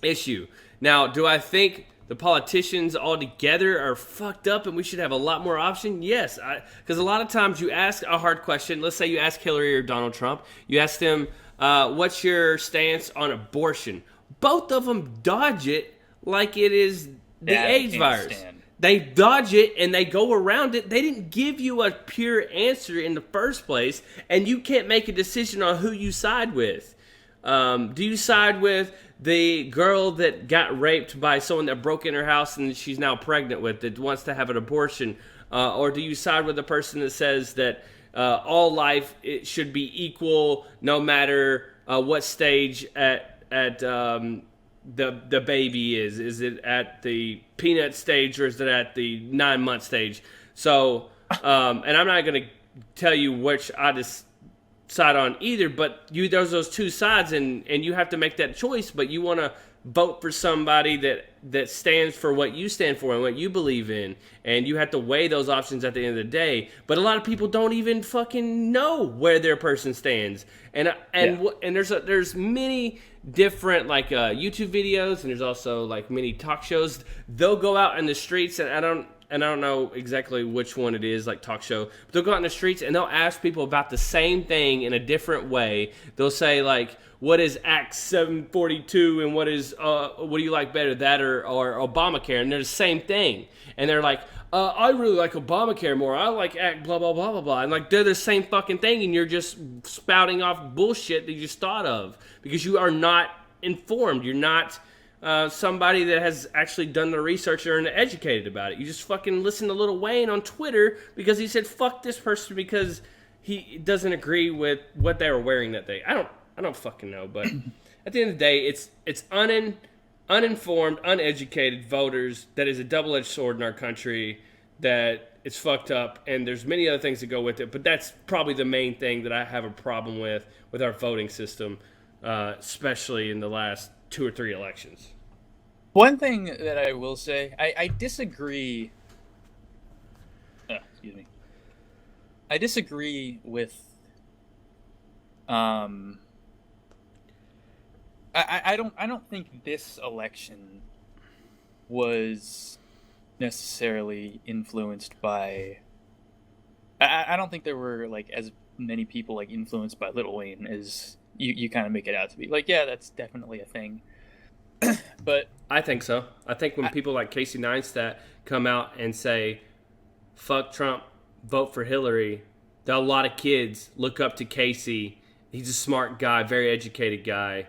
issue. Now, do I think the politicians altogether are fucked up and we should have a lot more option? Yes, because a lot of times you ask a hard question. Let's say you ask Hillary or Donald Trump. You ask them, what's your stance on abortion? Both of them dodge it like it is the AIDS virus. They dodge it and they go around it. They didn't give you a pure answer in the first place, and you can't make a decision on who you side with. Do you side with the girl that got raped by someone that broke in her house and she's now pregnant with, that wants to have an abortion? Or do you side with the person that says that all life it should be equal no matter what stage at the baby is? Is it at the peanut stage or is it at the 9-month stage? So, and I'm not going to tell you which I decide on either, but there's those two sides, and you have to make that choice, but you want to vote for somebody that stands for what you stand for and what you believe in, and you have to weigh those options at the end of the day. But a lot of people don't even fucking know where their person stands, and there's many different like YouTube videos, and there's also like many talk shows. They'll go out in the streets, and I don't know exactly which one it is, like talk show. But they'll go out in the streets and they'll ask people about the same thing in a different way. They'll say like, "What is Act 742 and what do you like better, that or Obamacare?" And they're the same thing. And they're like, "I really like Obamacare more. I like Act blah blah blah blah blah." And like they're the same fucking thing, and you're just spouting off bullshit that you just thought of because you are not informed. You're not somebody that has actually done the research or educated about it. You just fucking listen to Lil Wayne on Twitter because he said fuck this person because he doesn't agree with what they were wearing that day. I don't fucking know, but at the end of the day, it's uninformed, uneducated voters that is a double-edged sword in our country, that it's fucked up, and there's many other things that go with it, but that's probably the main thing that I have a problem with our voting system, especially in the last 2 or 3 elections. One thing that I will say, I disagree. Excuse me. I disagree with. I don't think this election was necessarily influenced by. I don't think there were like as many people like influenced by Lil Wayne as you kind of make it out to be. Like, yeah, that's definitely a thing. But I think so. I think when people like Casey Neistat come out and say, fuck Trump, vote for Hillary, a lot of kids look up to Casey. He's a smart guy, very educated guy,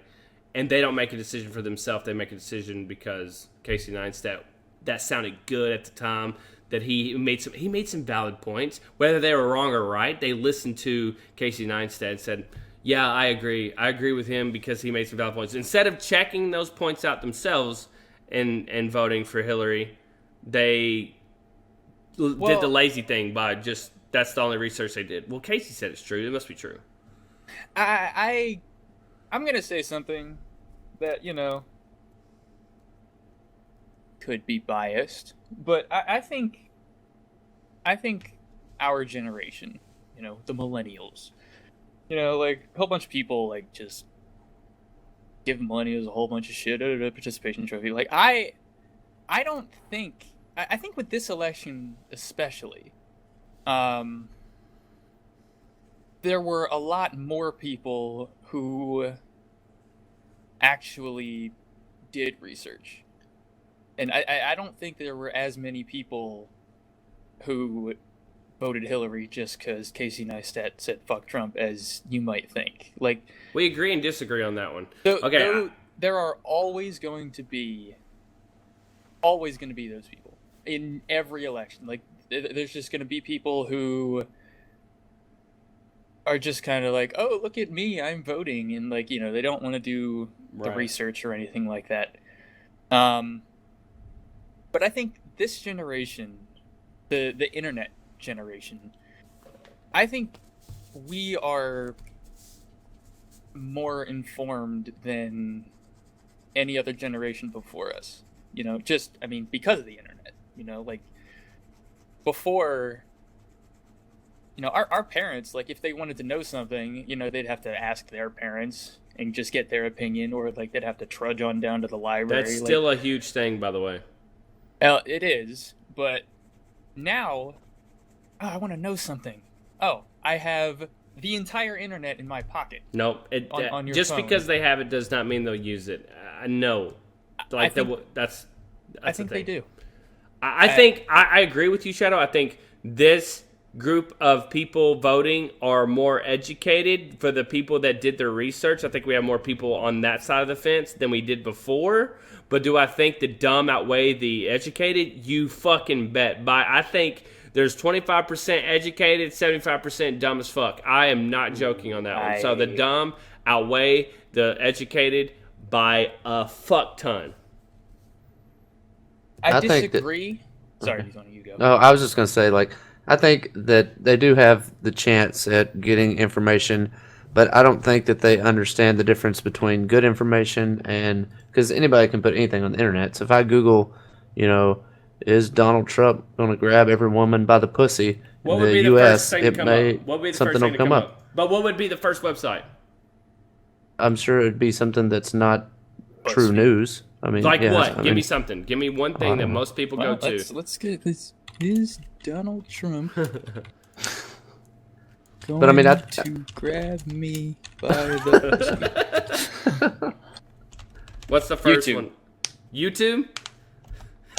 and they don't make a decision for themselves. They make a decision because Casey Neistat, that sounded good at the time, that he made some valid points. Whether they were wrong or right, they listened to Casey Neistat and said, yeah, I agree. I agree with him because he made some valid points. Instead of checking those points out themselves and voting for Hillary, they did the lazy thing by just, that's the only research they did. Well, Casey said it's true. It must be true. I'm going to say something that, could be biased, but I think our generation, the millennials, like a whole bunch of people like just give millennials a whole bunch of shit at a participation trophy. Like I think with this election especially, there were a lot more people who actually did research. And I don't think there were as many people who voted Hillary just because Casey Neistat said fuck Trump as you might think. Like, we agree and disagree on that one. Okay, there are always going to be those people in every election. Like, there's just going to be people who are just kind of like, oh, look at me, I'm voting, and like, they don't want to do the research or anything like that. But I think this generation the internet generation. I think we are more informed than any other generation before us. Because of the internet. Like before, our parents, like if they wanted to know something, they'd have to ask their parents and just get their opinion, or like they'd have to trudge on down to the library. That's still a huge thing, by the way. It is, but now, I want to know something. Oh, I have the entire internet in my pocket. No, on your just phone. because they have it does not mean they'll use it. I know, like that's I think they do. I think I agree with you, Shadow. I think this group of people voting are more educated for the people that did their research. I think we have more people on that side of the fence than we did before. But do I think the dumb outweigh the educated? You fucking bet. I think there's 25% educated, 75% dumb as fuck. I am not joking on that one. So the dumb outweigh the educated by a fuck ton. I disagree. Sorry, you go. No, I was just going to say, like, I think that they do have the chance at getting information, but I don't think that they understand the difference between good information and, because anybody can put anything on the internet. So if I Google, is Donald Trump going to grab every woman by the pussy in the U.S., something will come up. But what would be the first website? I'm sure it'd be something that's not true news. I mean, like what? Give me something. Give me one thing that most people go to. Let's get this. Is Donald Trump going to grab me by the... What's the first one? YouTube?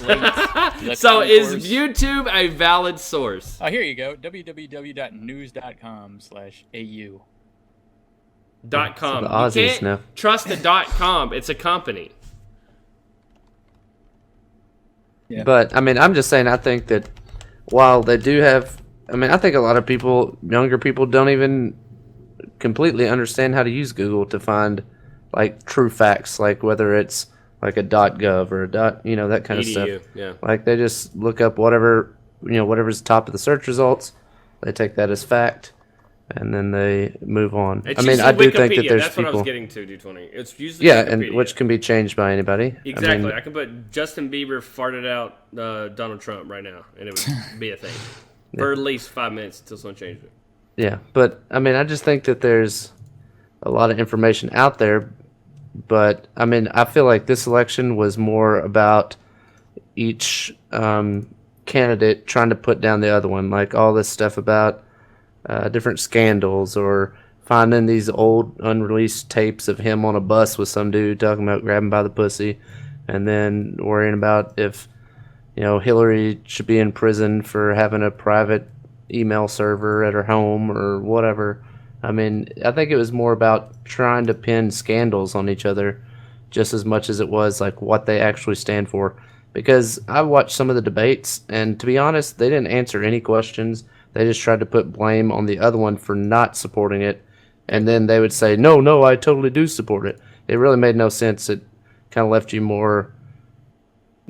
Links, so is YouTube a valid source? Oh, here you go. www.news.com/au. .com. The Aussies you can't now. trust the .com. It's a company. Yeah. But, I mean, I'm just saying, I think that while they do have, I think a lot of people, younger people, don't even completely understand how to use Google to find, like, true facts, like whether it's like a .gov or a that kind of EDU, stuff. Yeah. Like, they just look up whatever's top of the search results, they take that as fact, and then they move on. It's I do think that there's That's people. What I was getting to, D20. It's usually Yeah, Wikipedia. and which can be changed by anybody. Exactly. I can put Justin Bieber farted out Donald Trump right now, and it would be a thing for at least 5 minutes until someone changed it. Yeah, but I just think that there's a lot of information out there. But I feel like this election was more about each candidate trying to put down the other one, like all this stuff about different scandals or finding these old unreleased tapes of him on a bus with some dude talking about grabbing by the pussy, and then worrying about if Hillary should be in prison for having a private email server at her home or whatever. I think it was more about trying to pin scandals on each other just as much as it was like what they actually stand for. Because I watched some of the debates, and to be honest, they didn't answer any questions. They just tried to put blame on the other one for not supporting it, and then they would say, no, I totally do support it. It really made no sense. It kind of left you more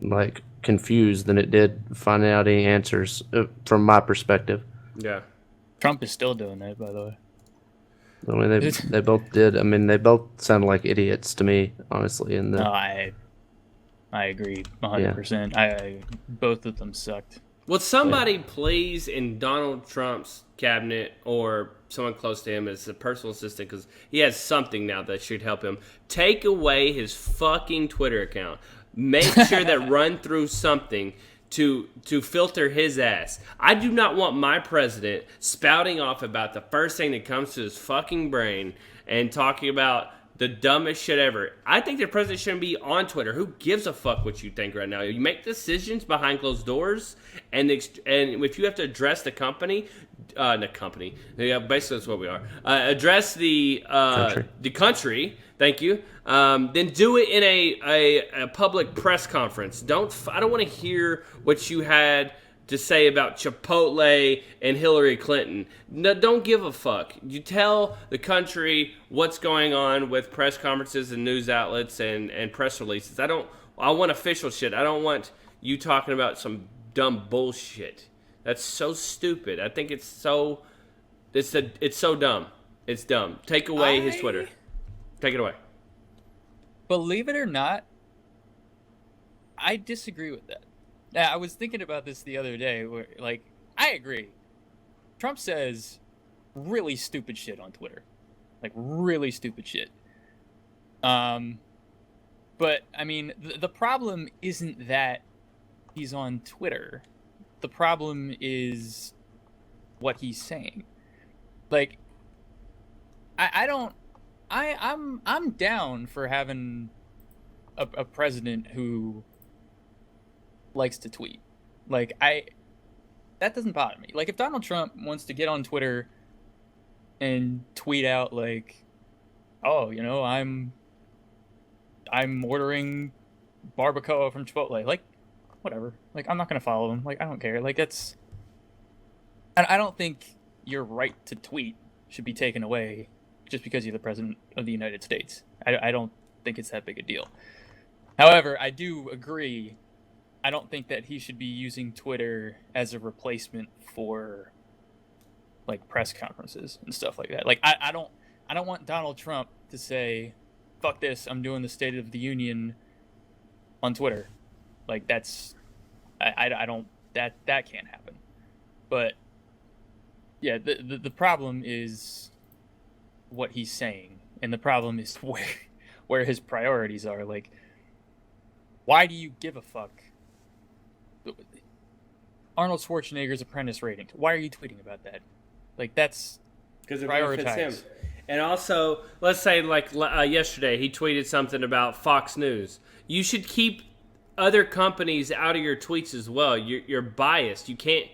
like confused than it did finding out any answers from my perspective. Yeah. Trump is still doing that, by the way. They both did. They both sounded like idiots to me, honestly. No, I agree 100%. Yeah. Both of them sucked. Would somebody please in Donald Trump's cabinet or someone close to him as a personal assistant, because he has something now that should help him, take away his fucking Twitter account. Make sure that run through something to filter his ass. I do not want my president spouting off about the first thing that comes to his fucking brain and talking about the dumbest shit ever. I think the president shouldn't be on Twitter. Who gives a fuck what you think right now? You make decisions behind closed doors, and if you have to address the company, yeah, basically that's what we are. Address the country. Thank you. Then do it in a public press conference. I don't want to hear what you had to say about Chipotle and Hillary Clinton. No, don't give a fuck. You tell the country what's going on with press conferences and news outlets and press releases. I want official shit. I don't want you talking about some dumb bullshit. That's so stupid. I think it's so dumb. It's dumb. Take away his Twitter. Take it away. Believe it or not, I disagree with that. Now, I was thinking about this the other day where, like, I agree. Trump says really stupid shit on Twitter. Like, really stupid shit. But, I mean, the problem isn't that he's on Twitter. The problem is what he's saying. Like, I'm down for having a president who likes to tweet. Like, that doesn't bother me. Like, if Donald Trump wants to get on Twitter and tweet out, like, oh, you know, I'm ordering barbacoa from Chipotle. Like, whatever. Like, I'm not gonna follow him. Like, I don't care. Like, that's... I don't think your right to tweet should be taken away just because you're the president of the United States. I don't think it's that big a deal. However, I do agree. I don't think that he should be using Twitter as a replacement for, like, press conferences and stuff like that. Like, I don't want Donald Trump to say, fuck this, I'm doing the State of the Union on Twitter. Like, that's... I don't... That can't happen. But, yeah, the problem is what he's saying. And the problem is where his priorities are. Like, why do you give a fuck? Arnold Schwarzenegger's Apprentice ratings. Why are you tweeting about that? Like, that's... Because it benefits him. And also, let's say, like, yesterday, he tweeted something about Fox News. You should keep other companies out of your tweets as well. You're biased. You can't...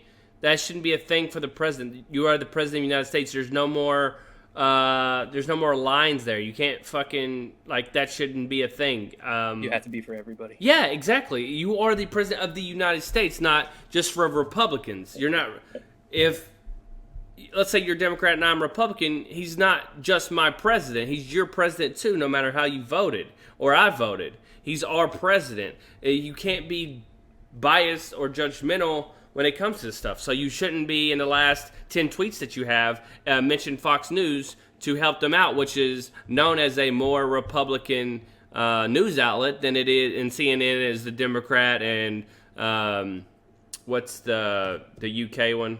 That shouldn't be a thing for the president. You are the president of the United States. There's no more lines there. You can't fucking... Like, that shouldn't be a thing. You have to be for everybody. Yeah, exactly. You are the president of the United States, not just for Republicans. You're not... If... Let's say you're Democrat and I'm Republican, he's not just my president. He's your president too, no matter how you voted or I voted. He's our president. You can't be biased or judgmental when it comes to this stuff. So you shouldn't be, in the last 10 tweets that you have, mention Fox News to help them out, which is known as a more Republican news outlet than it is, and CNN is the Democrat, and what's the UK one?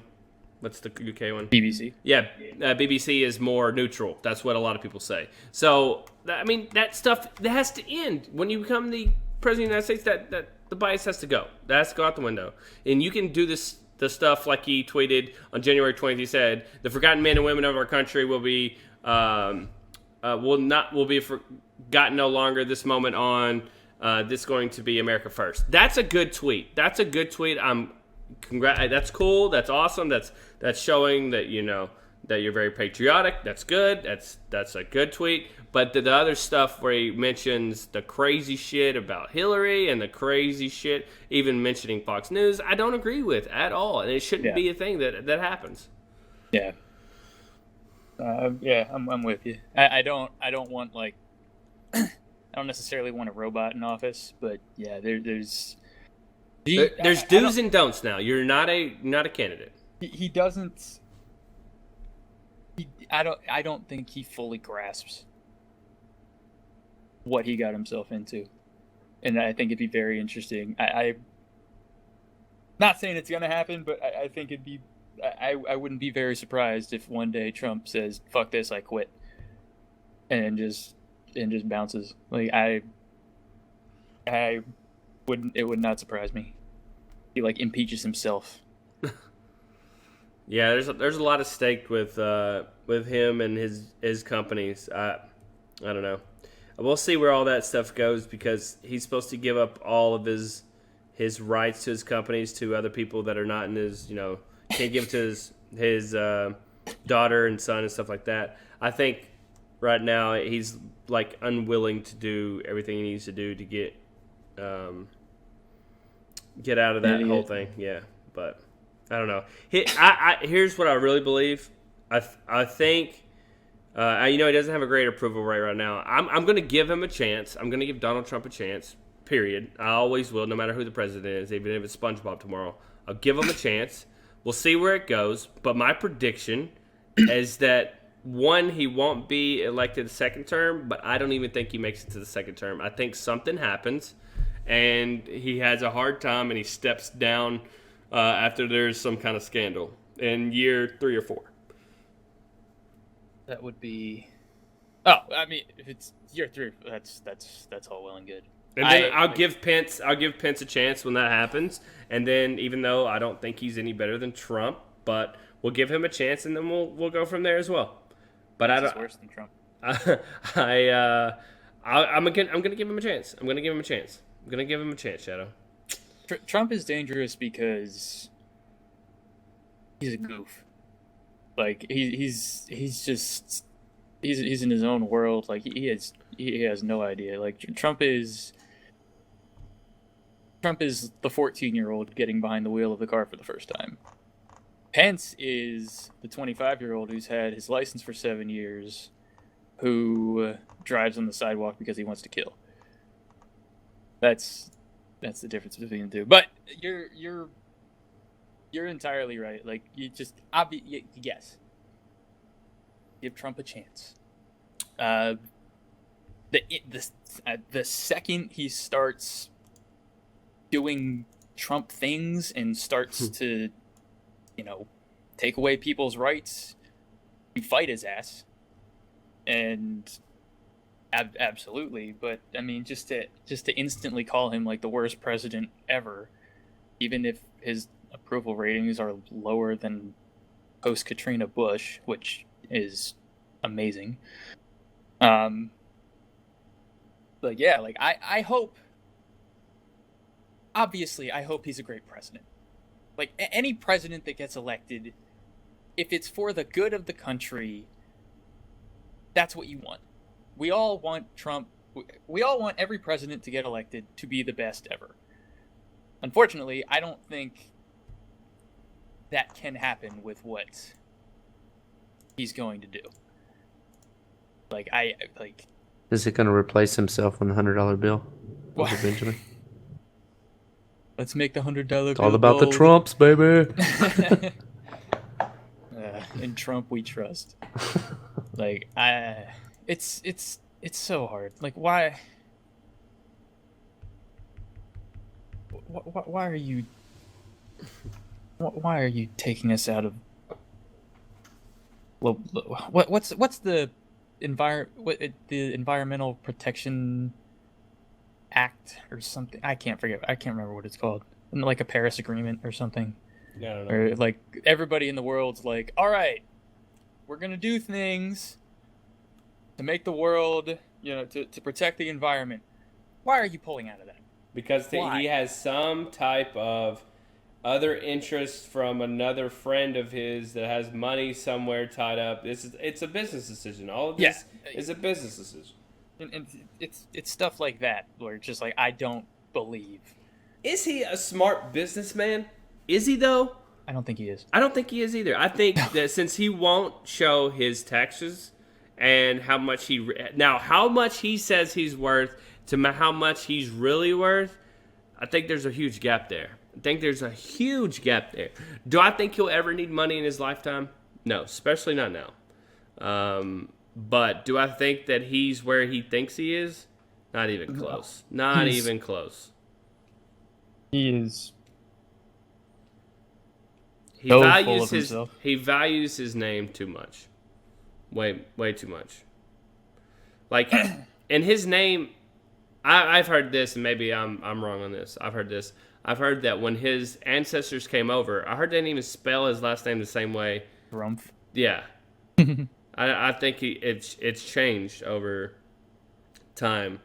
What's the UK one? BBC. Yeah, BBC is more neutral. That's what a lot of people say. So, I mean, that stuff, that has to end. When you become the president of the United States, that the bias has to go. That has to go out the window. And you can do the stuff like he tweeted on January 20th. He said, the forgotten men and women of our country will be forgotten no longer. This moment on, this going to be America first. That's a good tweet. That's a good tweet. That's cool. That's awesome. That's showing that, you know, that you're very patriotic. That's good. That's a good tweet. But the other stuff where he mentions the crazy shit about Hillary and the crazy shit, even mentioning Fox News, I don't agree with at all. And it shouldn't be a thing that happens. Yeah. I'm with you. I don't want, like, I don't necessarily want a robot in office, but yeah, there's do's and don'ts now. You're not a candidate. He doesn't. I don't think he fully grasps what he got himself into, and I think it'd be very interesting. I'm not saying it's gonna happen, but I think it'd be. I wouldn't be very surprised if one day Trump says, "Fuck this, I quit," and just bounces. Like I wouldn't. It would not surprise me. He, like, impeaches himself. Yeah, there's a lot at stake with him and his companies. I don't know. We'll see where all that stuff goes, because he's supposed to give up all of his rights to his companies to other people that are not in his, you know, can't give it to his daughter and son and stuff like that. I think right now he's, like, unwilling to do everything he needs to do to get out of that whole thing. Yeah, but I don't know. Here's what I really believe. I think, you know, he doesn't have a great approval rate right now. I'm going to give him a chance. I'm going to give Donald Trump a chance, period. I always will, no matter who the president is, even if it's SpongeBob tomorrow. I'll give him a chance. We'll see where it goes. But my prediction is that, one, he won't be elected a second term, but I don't even think he makes it to the second term. I think something happens, and he has a hard time, and he steps down after there's some kind of scandal in year 3 or 4. That would be. Oh, I mean, if it's year 3, that's all well and good. And then I'll give Pence a chance when that happens. And then, even though I don't think he's any better than Trump, but we'll give him a chance, and then we'll go from there as well. But I don't. Worse than Trump. I'm gonna give him a chance. I'm gonna give him a chance. Shadow. Trump is dangerous because he's a goof. Like he's in his own world. Like he has no idea. Like Trump is the 14-year-old getting behind the wheel of the car for the first time. Pence is the 25-year-old who's had his license for 7 years, who drives on the sidewalk because he wants to kill. That's the difference between the two. But you're entirely right. Like you just yes, give Trump a chance. The second he starts doing Trump things and starts to, take away people's rights, you fight his ass. And absolutely, but I mean, just to instantly call him like the worst president ever, even if his approval ratings are lower than post Katrina Bush, which is amazing. But yeah, like I hope. Obviously, I hope he's a great president. Like any president that gets elected, if it's for the good of the country, that's what you want. We all want Trump. We all want every president to get elected to be the best ever. Unfortunately, I don't think that can happen with what he's going to do. Is it going to replace himself on the $100 bill? Benjamin. Let's make the $100 bill. It's all about the Trumps, baby. In Trump we trust. It's so hard. Like, why are you taking us out of what's the Environmental Protection Act or something? I can't remember what it's called. Like a Paris Agreement or something. Yeah, I don't know. Or like everybody in the world's like, all right, we're gonna do things to make the world, to protect the environment. Why are you pulling out of that? Because he has some type of other interest from another friend of his that has money somewhere tied up. It's a business decision. All of this is a business decision. And it's stuff like that where it's just like, I don't believe. Is he a smart businessman? Is he, though? I don't think he is. I don't think he is either. I think that since he won't show his taxes and how much he says he's worth to how much he's really worth, I think there's a huge gap there. Do I think he'll ever need money in his lifetime? No, especially not now. But do I think that he's where he thinks he is? Not even close. Even close. He is. He values his name too much. Way too much. Like, in his name, I've heard this, and maybe I'm wrong on this. I've heard that when his ancestors came over, I heard they didn't even spell his last name the same way. Rumpf. Yeah. I think it's changed over time,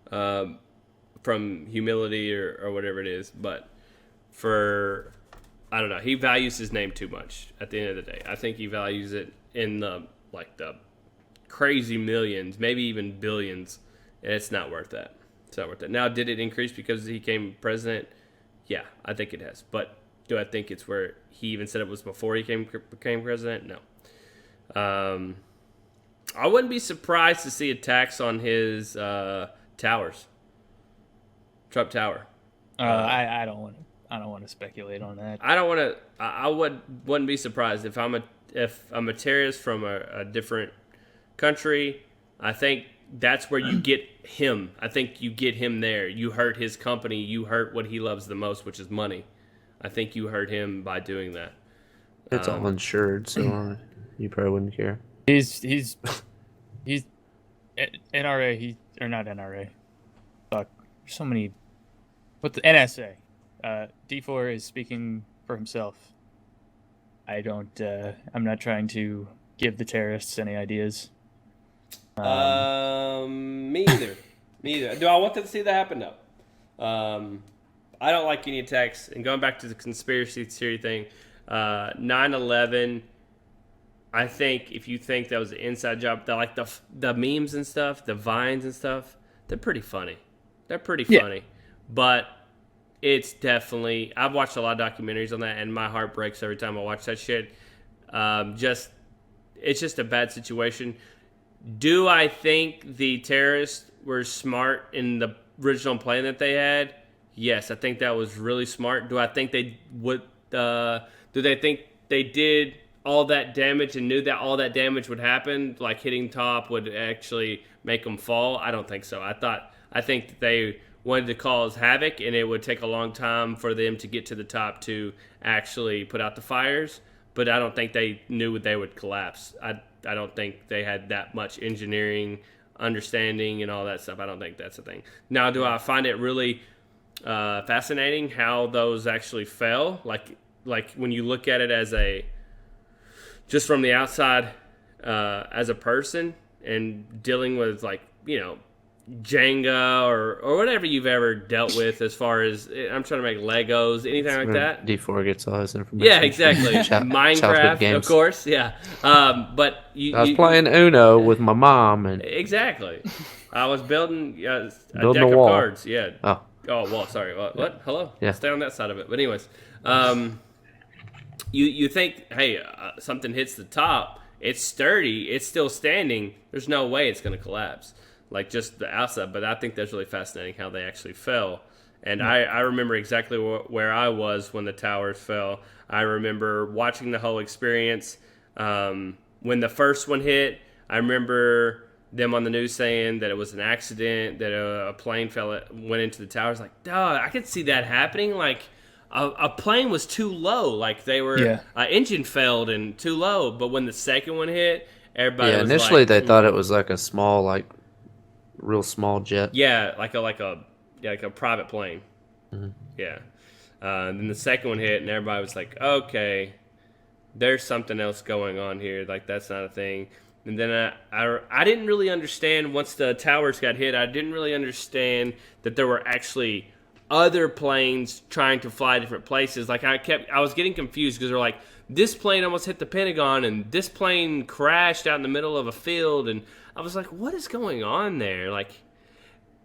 from humility or whatever it is. But I don't know. He values his name too much at the end of the day. I think he values it in the crazy millions, maybe even billions, and it's not worth that. It's not worth it. Now, did it increase because he became president? Yeah, I think it has. But do I think it's where he even said it was before he became president? No. I wouldn't be surprised to see a tax on his towers. Trump Tower. I don't want don't want to speculate on that. I don't want to. I wouldn't be surprised if I'm a terrorist from a different country. I think that's where you get him. I think you get him there. You hurt his company. You hurt what he loves the most, which is money. I think you hurt him by doing that. It's all insured, so you probably wouldn't care. He's NRA. Or not NRA. Fuck. There's so many. What the NSA? D4 is speaking for himself. I don't. I'm not trying to give the terrorists any ideas. Me either. Me either. Do I want to see that happen? No. I don't like any attacks. And going back to the conspiracy theory thing, 9/11. I think if you think that was an inside job, like the memes and stuff, the vines and stuff, they're pretty funny. They're pretty funny, but it's definitely. I've watched a lot of documentaries on that, and my heart breaks every time I watch that shit. It's just a bad situation. Do I think the terrorists were smart in the original plan that they had? Yes, I think that was really smart. Do I think they would? Do they think they did all that damage and knew that all that damage would happen? Like hitting top would actually make them fall? I don't think so. I think that they wanted to cause havoc, and it would take a long time for them to get to the top to actually put out the fires. But I don't think they knew they would collapse. I don't think they had that much engineering understanding and all that stuff. I don't think that's a thing. Now, do I find it really fascinating how those actually fell? Like when you look at it as just from the outside as a person and dealing with Jenga or whatever you've ever dealt with as far as I'm trying to make Legos, anything like that. D4 gets all his information. Yeah, exactly. Minecraft, of course. Yeah. But I was playing Uno with my mom and exactly. I was building a building deck a of wall. cards. Yeah. Oh, well, sorry. What? Hello. Yeah. Stay on that side of it. But anyways, you think, hey, something hits the top. It's sturdy. It's still standing. There's no way it's going to collapse. Like just the outside, but I think that's really fascinating how they actually fell. And I remember exactly where I was when the towers fell. I remember watching the whole experience. When the first one hit, I remember them on the news saying that it was an accident, that a plane went into the towers. Like, duh, I could see that happening. Like a plane was too low. Like they were, engine failed and too low. But when the second one hit, everybody was initially like, they thought it was like a small, real small jet. Yeah, like a private plane. Mm-hmm. Yeah. Then the second one hit, and everybody was like, "Okay, there's something else going on here. Like that's not a thing." And then I didn't really understand once the towers got hit. I didn't really understand that there were actually other planes trying to fly different places. Like I was getting confused because they're like, this plane almost hit the Pentagon, and this plane crashed out in the middle of a field, and I was like, what is going on there? Like,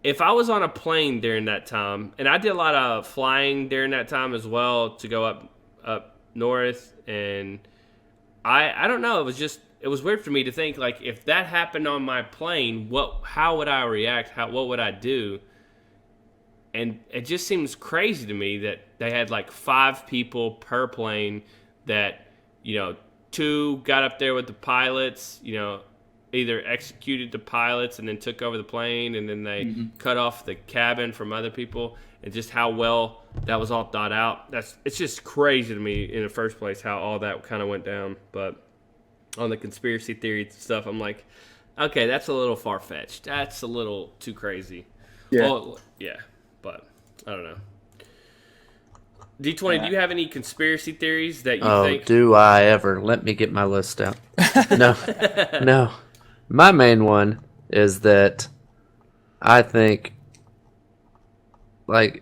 if I was on a plane during that time, and I did a lot of flying during that time as well to go up north, and I don't know, it was weird for me to think, like, if that happened on my plane, how would I react? What would I do? And it just seems crazy to me that they had like 5 people per plane that, 2 got up there with the pilots, either executed the pilots and then took over the plane, and then they cut off the cabin from other people, and just how well that was all thought out. It's just crazy to me in the first place how all that kind of went down. But on the conspiracy theory stuff, I'm like, okay, that's a little far-fetched. That's a little too crazy. Yeah. Well, yeah, but I don't know. D20, do you have any conspiracy theories that you think? Oh, do I ever? Let me get my list out. No. My main one is that I think, I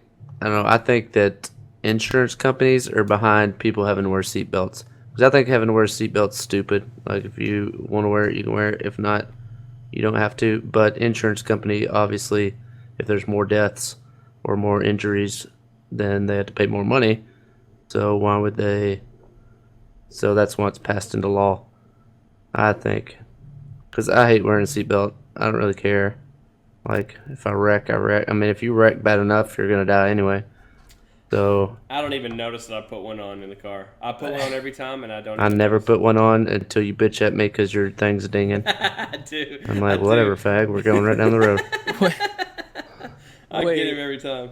think that insurance companies are behind people having to wear seatbelts. Because I think having to wear seatbelts is stupid. Like, if you want to wear it, you can wear it. If not, you don't have to. But insurance company, obviously, if there's more deaths or more injuries, then they have to pay more money. So why would they? So that's why it's passed into law, I think. Because I hate wearing a seatbelt. I don't really care. Like, if I wreck, I wreck. I mean, if you wreck bad enough, you're going to die anyway. So I don't even notice that I put one on in the car. I put one on every time, and I don't. I even never notice. put one on until you bitch at me because your thing's dinging. I do. I'm like, I whatever, do. fag. We're going right down the road. I Wait. get him every time.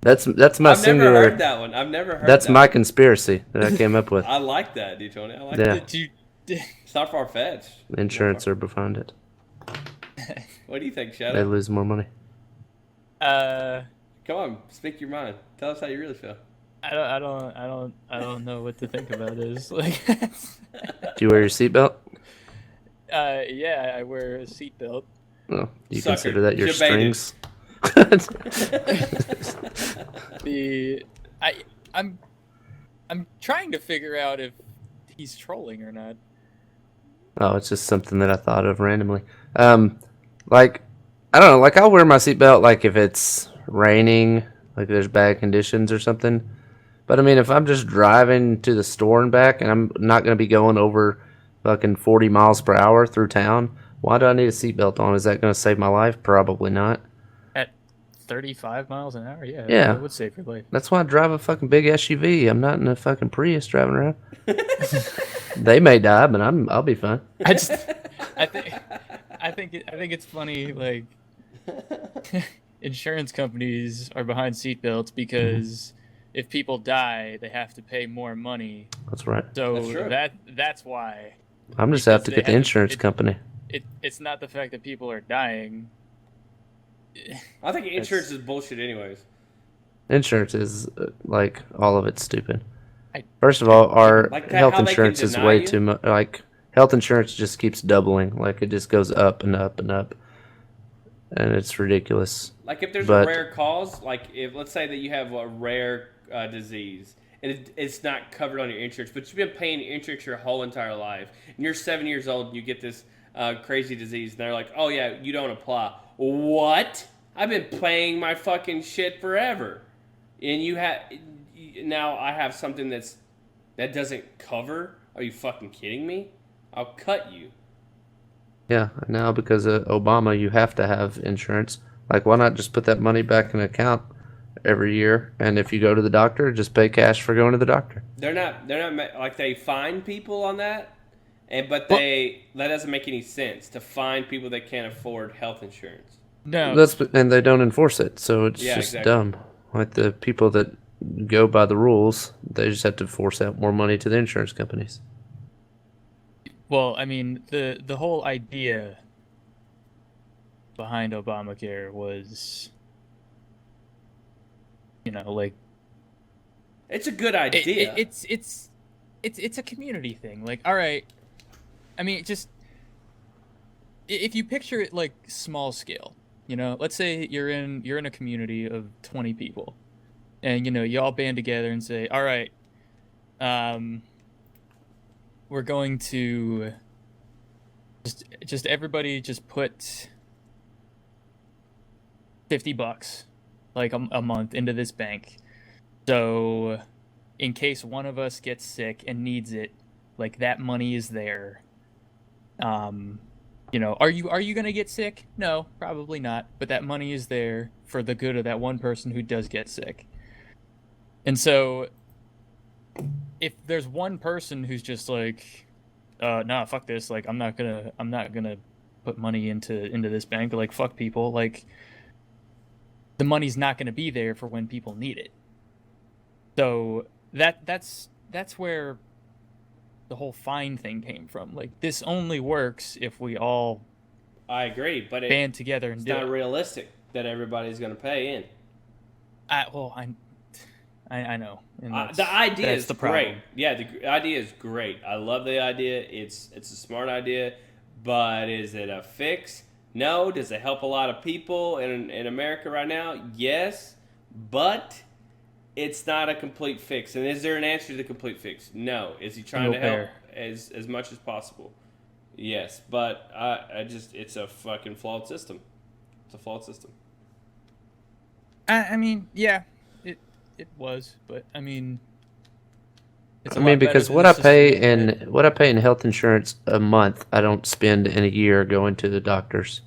That's my I've singular. never heard that one. I've never heard That's that my one. conspiracy that I came up with. I like that, D20. I like Yeah. that. Did you? It's not far-fetched. Insurance are behind it. What do you think, They Shadow? lose more money. Come on, speak your mind. Tell us how you really feel. I don't know what to think about this. Like, Do you wear your seatbelt? yeah, I wear a seatbelt. Oh, you Sucker. consider that your Debated. strings? I'm trying to figure out if he's trolling or not. Oh, it's just something that I thought of randomly. Like, I don't know. Like, I'll wear my seatbelt like if it's raining, like there's bad conditions or something. But I mean, if I'm just driving to the store and back, and I'm not going to be going over fucking 40 miles per hour through town, why do I need a seatbelt on? Is that going to save my life? Probably not. At 35 miles an hour, yeah, Yeah. it would save your life. That's why I drive a fucking big SUV. I'm not in a fucking Prius driving around. They may die, but I'll be fine. I think it's funny. Like, insurance companies are behind seatbelts because if people die, they have to pay more money. That's right. So That's true. that's why. I'm just have Because to they get the have to- insurance company. It's not the fact that people are dying. I think insurance is bullshit anyways. Insurance is like all of it's stupid. I- First of all, our Like health how they can insurance is deny way you? too much. Like health insurance just keeps doubling. Like it just goes up and up and up, and it's ridiculous. Like if there's But- a rare cause, like if let's say that you have a rare disease and it's not covered on your insurance, but you've been paying your insurance your whole entire life, and you're 7 years old and you get this crazy disease, and they're like, "Oh yeah, you don't apply." What? I've been paying my fucking shit forever, and you have now I have something that doesn't cover. Are you fucking kidding me? I'll cut you. Yeah, now because of Obama, you have to have insurance. Like, why not just put that money back in an account every year? And if you go to the doctor, just pay cash for going to the doctor. They're not like they fine people on that, but that doesn't make any sense to fine people that can't afford health insurance. No, And they don't enforce it, so it's Yeah, just exactly. dumb. Like the people that go by the rules, they just have to force out more money to the insurance companies. well, I mean, the whole idea behind Obamacare was, like It's a good idea. it's a community thing. Like, all right, I mean, just if you picture it like small scale, let's say you're in a community of 20 people, and you all band together and say, all right, we're going to just everybody just put $50 like a month into this bank, so in case one of us gets sick and needs it, like that money is there. Are you gonna get sick? No, probably not. But that money is there for the good of that one person who does get sick. And so, if there's one person who's just like, nah, fuck this. Like, I'm not gonna put money into this bank. Like, fuck people. Like, the money's not gonna be there for when people need it. So that's where the whole fine thing came from. Like, this only works if we all I agree, but band together and it's do not it. realistic that everybody's going to pay in. I know. And The idea that's is the problem. great. Yeah, the idea is great. I love the idea. It's a smart idea, but is it a fix? No. Does it help a lot of people in America right now? Yes, but it's not a complete fix. And is there an answer to the complete fix? No. Is he trying to help as much as possible? Yes, but it's a fucking flawed system. It's a flawed system. I mean, yeah, it was, but I mean, it's a I lot mean, better because than what the I pay system that- in health insurance a month, I don't spend in a year going to the doctors.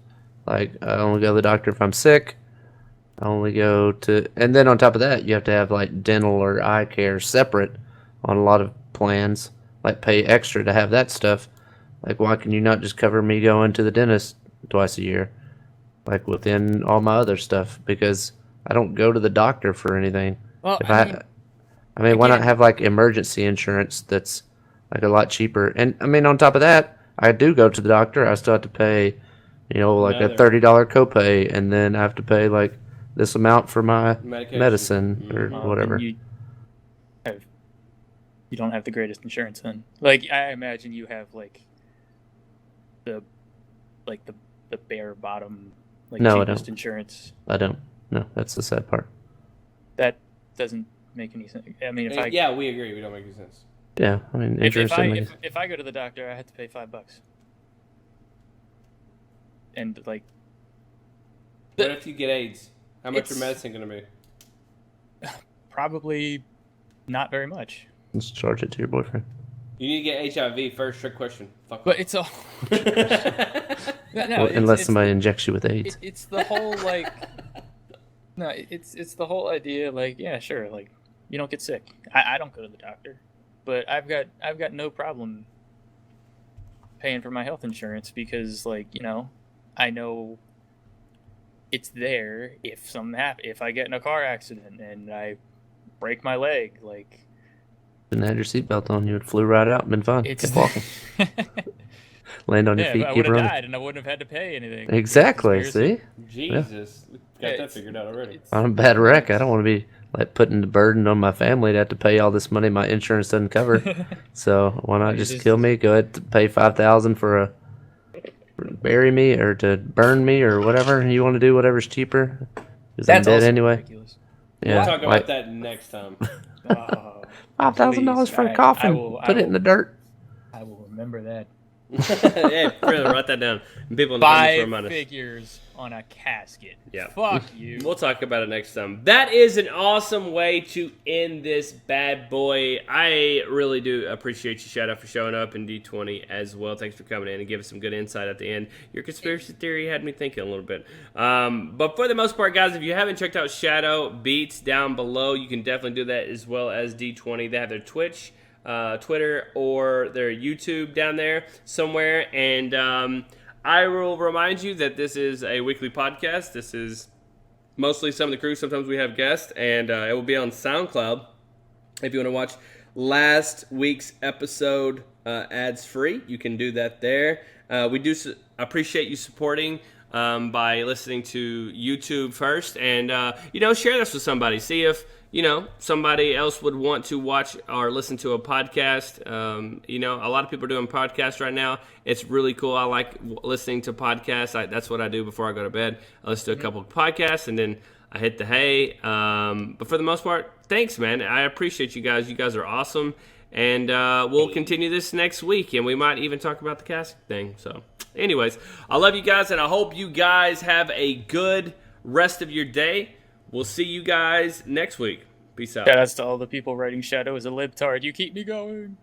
Like, I only go to the doctor if I'm sick, I only go to, and then on top of that, you have to have like dental or eye care separate on a lot of plans. Like pay extra to have that stuff. Like, why can you not just cover me going to the dentist twice a year? Like within all my other stuff, because I don't go to the doctor for anything. Well, If I mean, why not again, have like emergency insurance that's like a lot cheaper? And I mean, on top of that, I do go to the doctor. I still have to pay, like a Another $30 copay, and then I have to pay like this amount for my medication. medicine or Mhm. whatever. have you don't have the greatest insurance then. Like I imagine you have like the bare bottom No, I cheapest don't. insurance. I don't. No, that's the sad part. That doesn't make any sense. I mean, if I Yeah, we agree. We don't make any sense. Yeah, I mean, insurance doesn't make if I go to the doctor, I have to pay $5, and like What if you get AIDS? How much It's- your medicine going to be? probably not very much. Just charge it to your boyfriend. You need to get HIV first. Trick question. Fuck But off. it's all Well, unless somebody injects you with AIDS. it's the whole like no, it's the whole idea. Like, yeah, sure, like you don't get sick. I don't go to the doctor, but I've got no problem paying for my health insurance because I know it's there if something happens. If I get in a car accident and I break my leg, like Didn't have your seatbelt on, you would flew right out and been fine. it's Kept walking. Land on your yeah, feet, I keep would have running. died and I wouldn't have had to pay anything. Exactly. Conspiracy. See, Jesus. We got Yeah, that figured out already. It's- I'm a bad wreck. I don't want to be like putting the burden on my family to have to pay all this money my insurance doesn't cover. So why not You just just- kill me? Go ahead to pay $5,000 for bury me or to burn me or whatever you want to do. Whatever's cheaper. Because I'm dead also anyway. ridiculous. Yeah, We'll talk about like that next time. Oh, $5,000 for please, a coffin. I Put it in the dirt. I will remember that. Yeah, really, write that down. And people in the comments will 5 remind us. figures on a casket. Yeah. Fuck you. We'll talk about it next time. That is an awesome way to end this bad boy. I really do appreciate you. Shout out for showing up in D20 as well. Thanks for coming in and giving some good insight at the end. Your conspiracy theory had me thinking a little bit. But for the most part, guys, if you haven't checked out Shadow Beats down below, you can definitely do that as well as D20. They have their Twitch, Twitter, or their YouTube down there somewhere. And I will remind you that this is a weekly podcast. This is mostly some of the crew. Sometimes we have guests, and it will be on SoundCloud. If you want to watch last week's episode ads free, you can do that there. We do appreciate you supporting by listening to YouTube first, and share this with somebody. See if somebody else would want to watch or listen to a podcast. A lot of people are doing podcasts right now. It's really cool. I like listening to podcasts. That's what I do before I go to bed. I listen to a couple of podcasts, and then I hit the hay. But for the most part, thanks, man. I appreciate you guys. You guys are awesome. And we'll continue this next week, and we might even talk about the casting thing. So, anyways, I love you guys, and I hope you guys have a good rest of your day. We'll see you guys next week. Peace out. Shout outs to all the people writing Shadow as a libtard. You keep me going.